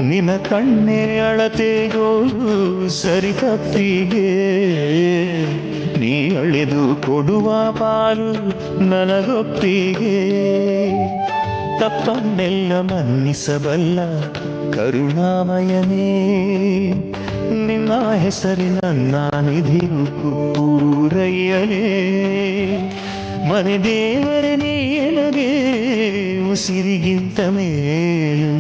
ನಿನ ಕಣ್ಣೆ ಅಳತೆಗೋಲು ಸರಿತಪ್ಪಿಗೆ, ನೀ ಅಳೆದು ಕೊಡುವ ಪಾಲು ನನಗೊಪ್ಪಿಗೆ. ತಪ್ಪನ್ನೆಲ್ಲ ಮನ್ನಿಸಬಲ್ಲ ಕರುಣಾಮಯನೇ, ನಿನ್ನ ಹೆಸರಿನ ನಿಧಿಯು ಪೂರೈಯಲೇ. ಮನೆ ದೇವರೇ ನೀನಗೆ ಉಸಿರಿಗಿಂತ ಮೇಲು,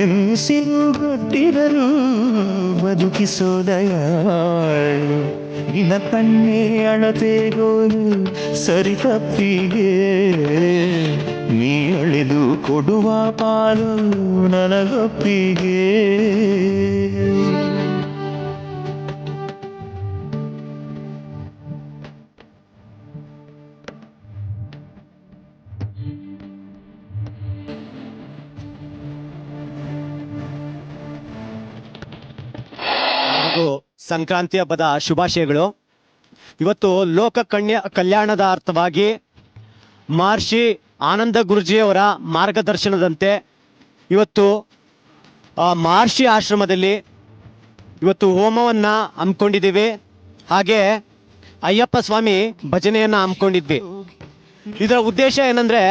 ಎನ್ನಿಸಿರು ಗೊತ್ತಿರಲು ಬದುಕಿಸೋದಯಾಳು. ನಿನ್ನ ಕಣ್ಣೇ ಅಳತೆಗೋಲು ಸರಿತಪ್ಪಿಗೆ, ನೀ ಅಳೆದು ಕೊಡುವ ಪಾಲು ನನಗೊಪ್ಪಿಗೆ. ಸಂಕ್ರಾಂತಿ ಹಬ್ಬದ ಶುಭಾಶಯಗಳು. ಇವತ್ತು ಲೋಕ ಕಲ್ಯಾಣದ ಅರ್ಥವಾಗಿ ಮಹರ್ಷಿ ಆನಂದ ಗುರೂಜಿಯವರ ಮಾರ್ಗದರ್ಶನದಂತೆ ಇವತ್ತು ಮಹರ್ಷಿ ಆಶ್ರಮದಲ್ಲಿ ಇವತ್ತು ಹೋಮವನ್ನು ಹಮ್ಮಿಕೊಂಡಿದ್ದೀವಿ. ಹಾಗೆ ಅಯ್ಯಪ್ಪ ಸ್ವಾಮಿ ಭಜನೆಯನ್ನು ಹಮ್ಮಿಕೊಂಡಿದ್ವಿ. ಇದರ ಉದ್ದೇಶ ಏನಂದ್ರೆ,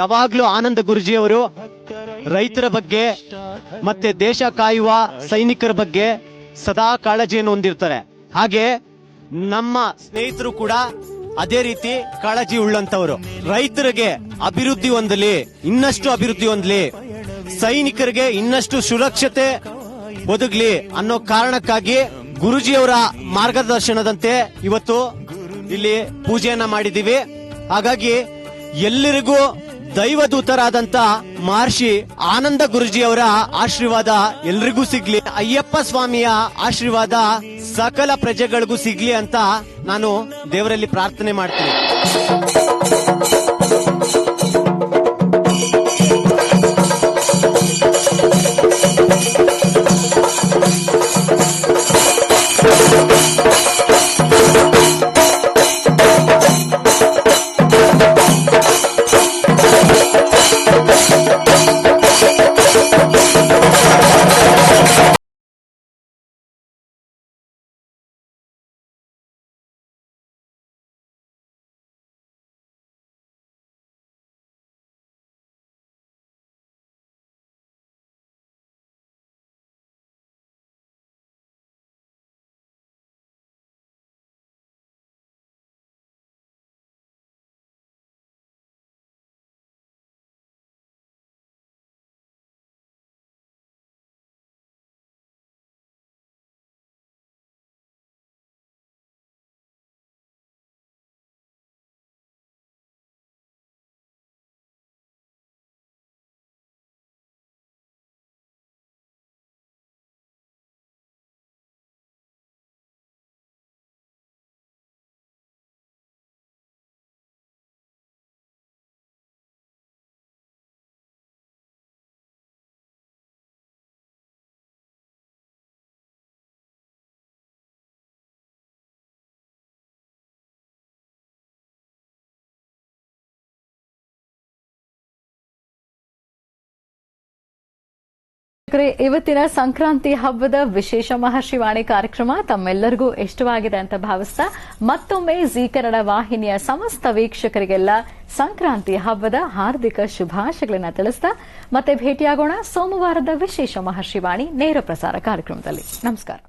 ಯಾವಾಗಲೂ ಆನಂದ ಗುರೂಜಿಯವರು ರೈತರ ಬಗ್ಗೆ ಮತ್ತೆ ದೇಶ ಕಾಯುವ ಸೈನಿಕರ ಬಗ್ಗೆ ಸದಾ ಕಾಳಜಿಯನ್ನು ಹೊಂದಿರ್ತಾರೆ. ಹಾಗೆ ನಮ್ಮ ಸ್ನೇಹಿತರು ಕೂಡ ಅದೇ ರೀತಿ ಕಾಳಜಿ ಉಳ್ಳಂತವರು. ರೈತರಿಗೆ ಅಭಿವೃದ್ಧಿ ಹೊಂದಲಿ, ಇನ್ನಷ್ಟು ಅಭಿವೃದ್ಧಿ ಹೊಂದಲಿ, ಸೈನಿಕರಿಗೆ ಇನ್ನಷ್ಟು ಸುರಕ್ಷತೆ ಒದಗಲಿ ಅನ್ನೋ ಕಾರಣಕ್ಕಾಗಿ ಗುರೂಜಿಯವರ ಮಾರ್ಗದರ್ಶನದಂತೆ ಇವತ್ತು ಇಲ್ಲಿ ಪೂಜೆಯನ್ನ ಮಾಡಿದ್ದೀವಿ. ಹಾಗಾಗಿ ಎಲ್ಲರಿಗೂ ದೈವದೂತರಾದಂತ ಮಹರ್ಷಿ ಆನಂದ ಗುರೂಜಿಯವರ ಆಶೀರ್ವಾದ ಎಲ್ರಿಗೂ ಸಿಗ್ಲಿ, ಅಯ್ಯಪ್ಪ ಸ್ವಾಮಿಯ ಆಶೀರ್ವಾದ ಸಕಲ ಪ್ರಜೆಗಳಿಗೂ ಸಿಗ್ಲಿ ಅಂತ ನಾನು ದೇವರಲ್ಲಿ ಪ್ರಾರ್ಥನೆ ಮಾಡ್ತೀನಿ. ಇವತ್ತಿನ ಸಂಕ್ರಾಂತಿ ಹಬ್ಬದ ವಿಶೇಷ ಮಹರ್ಷಿವಾಣಿ ಕಾರ್ಯಕ್ರಮ ತಮ್ಮೆಲ್ಲರಿಗೂ ಇಷ್ಟವಾಗಿದೆ ಅಂತ ಭಾವಿಸ್ತಾ ಮತ್ತೊಮ್ಮೆ ಜೀ ಕನ್ನಡ ವಾಹಿನಿಯ ಸಮಸ್ತ ವೀಕ್ಷಕರಿಗೆಲ್ಲ ಸಂಕ್ರಾಂತಿ ಹಬ್ಬದ ಹಾರ್ದಿಕ ಶುಭಾಶಯಗಳನ್ನು ತಿಳಿಸ್ತಾ ಮತ್ತೆ ಭೇಟಿಯಾಗೋಣ ಸೋಮವಾರದ ವಿಶೇಷ ಮಹರ್ಷಿವಾಣಿ ನೇರ ಪ್ರಸಾರ ಕಾರ್ಯಕ್ರಮದಲ್ಲಿ. ನಮಸ್ಕಾರ.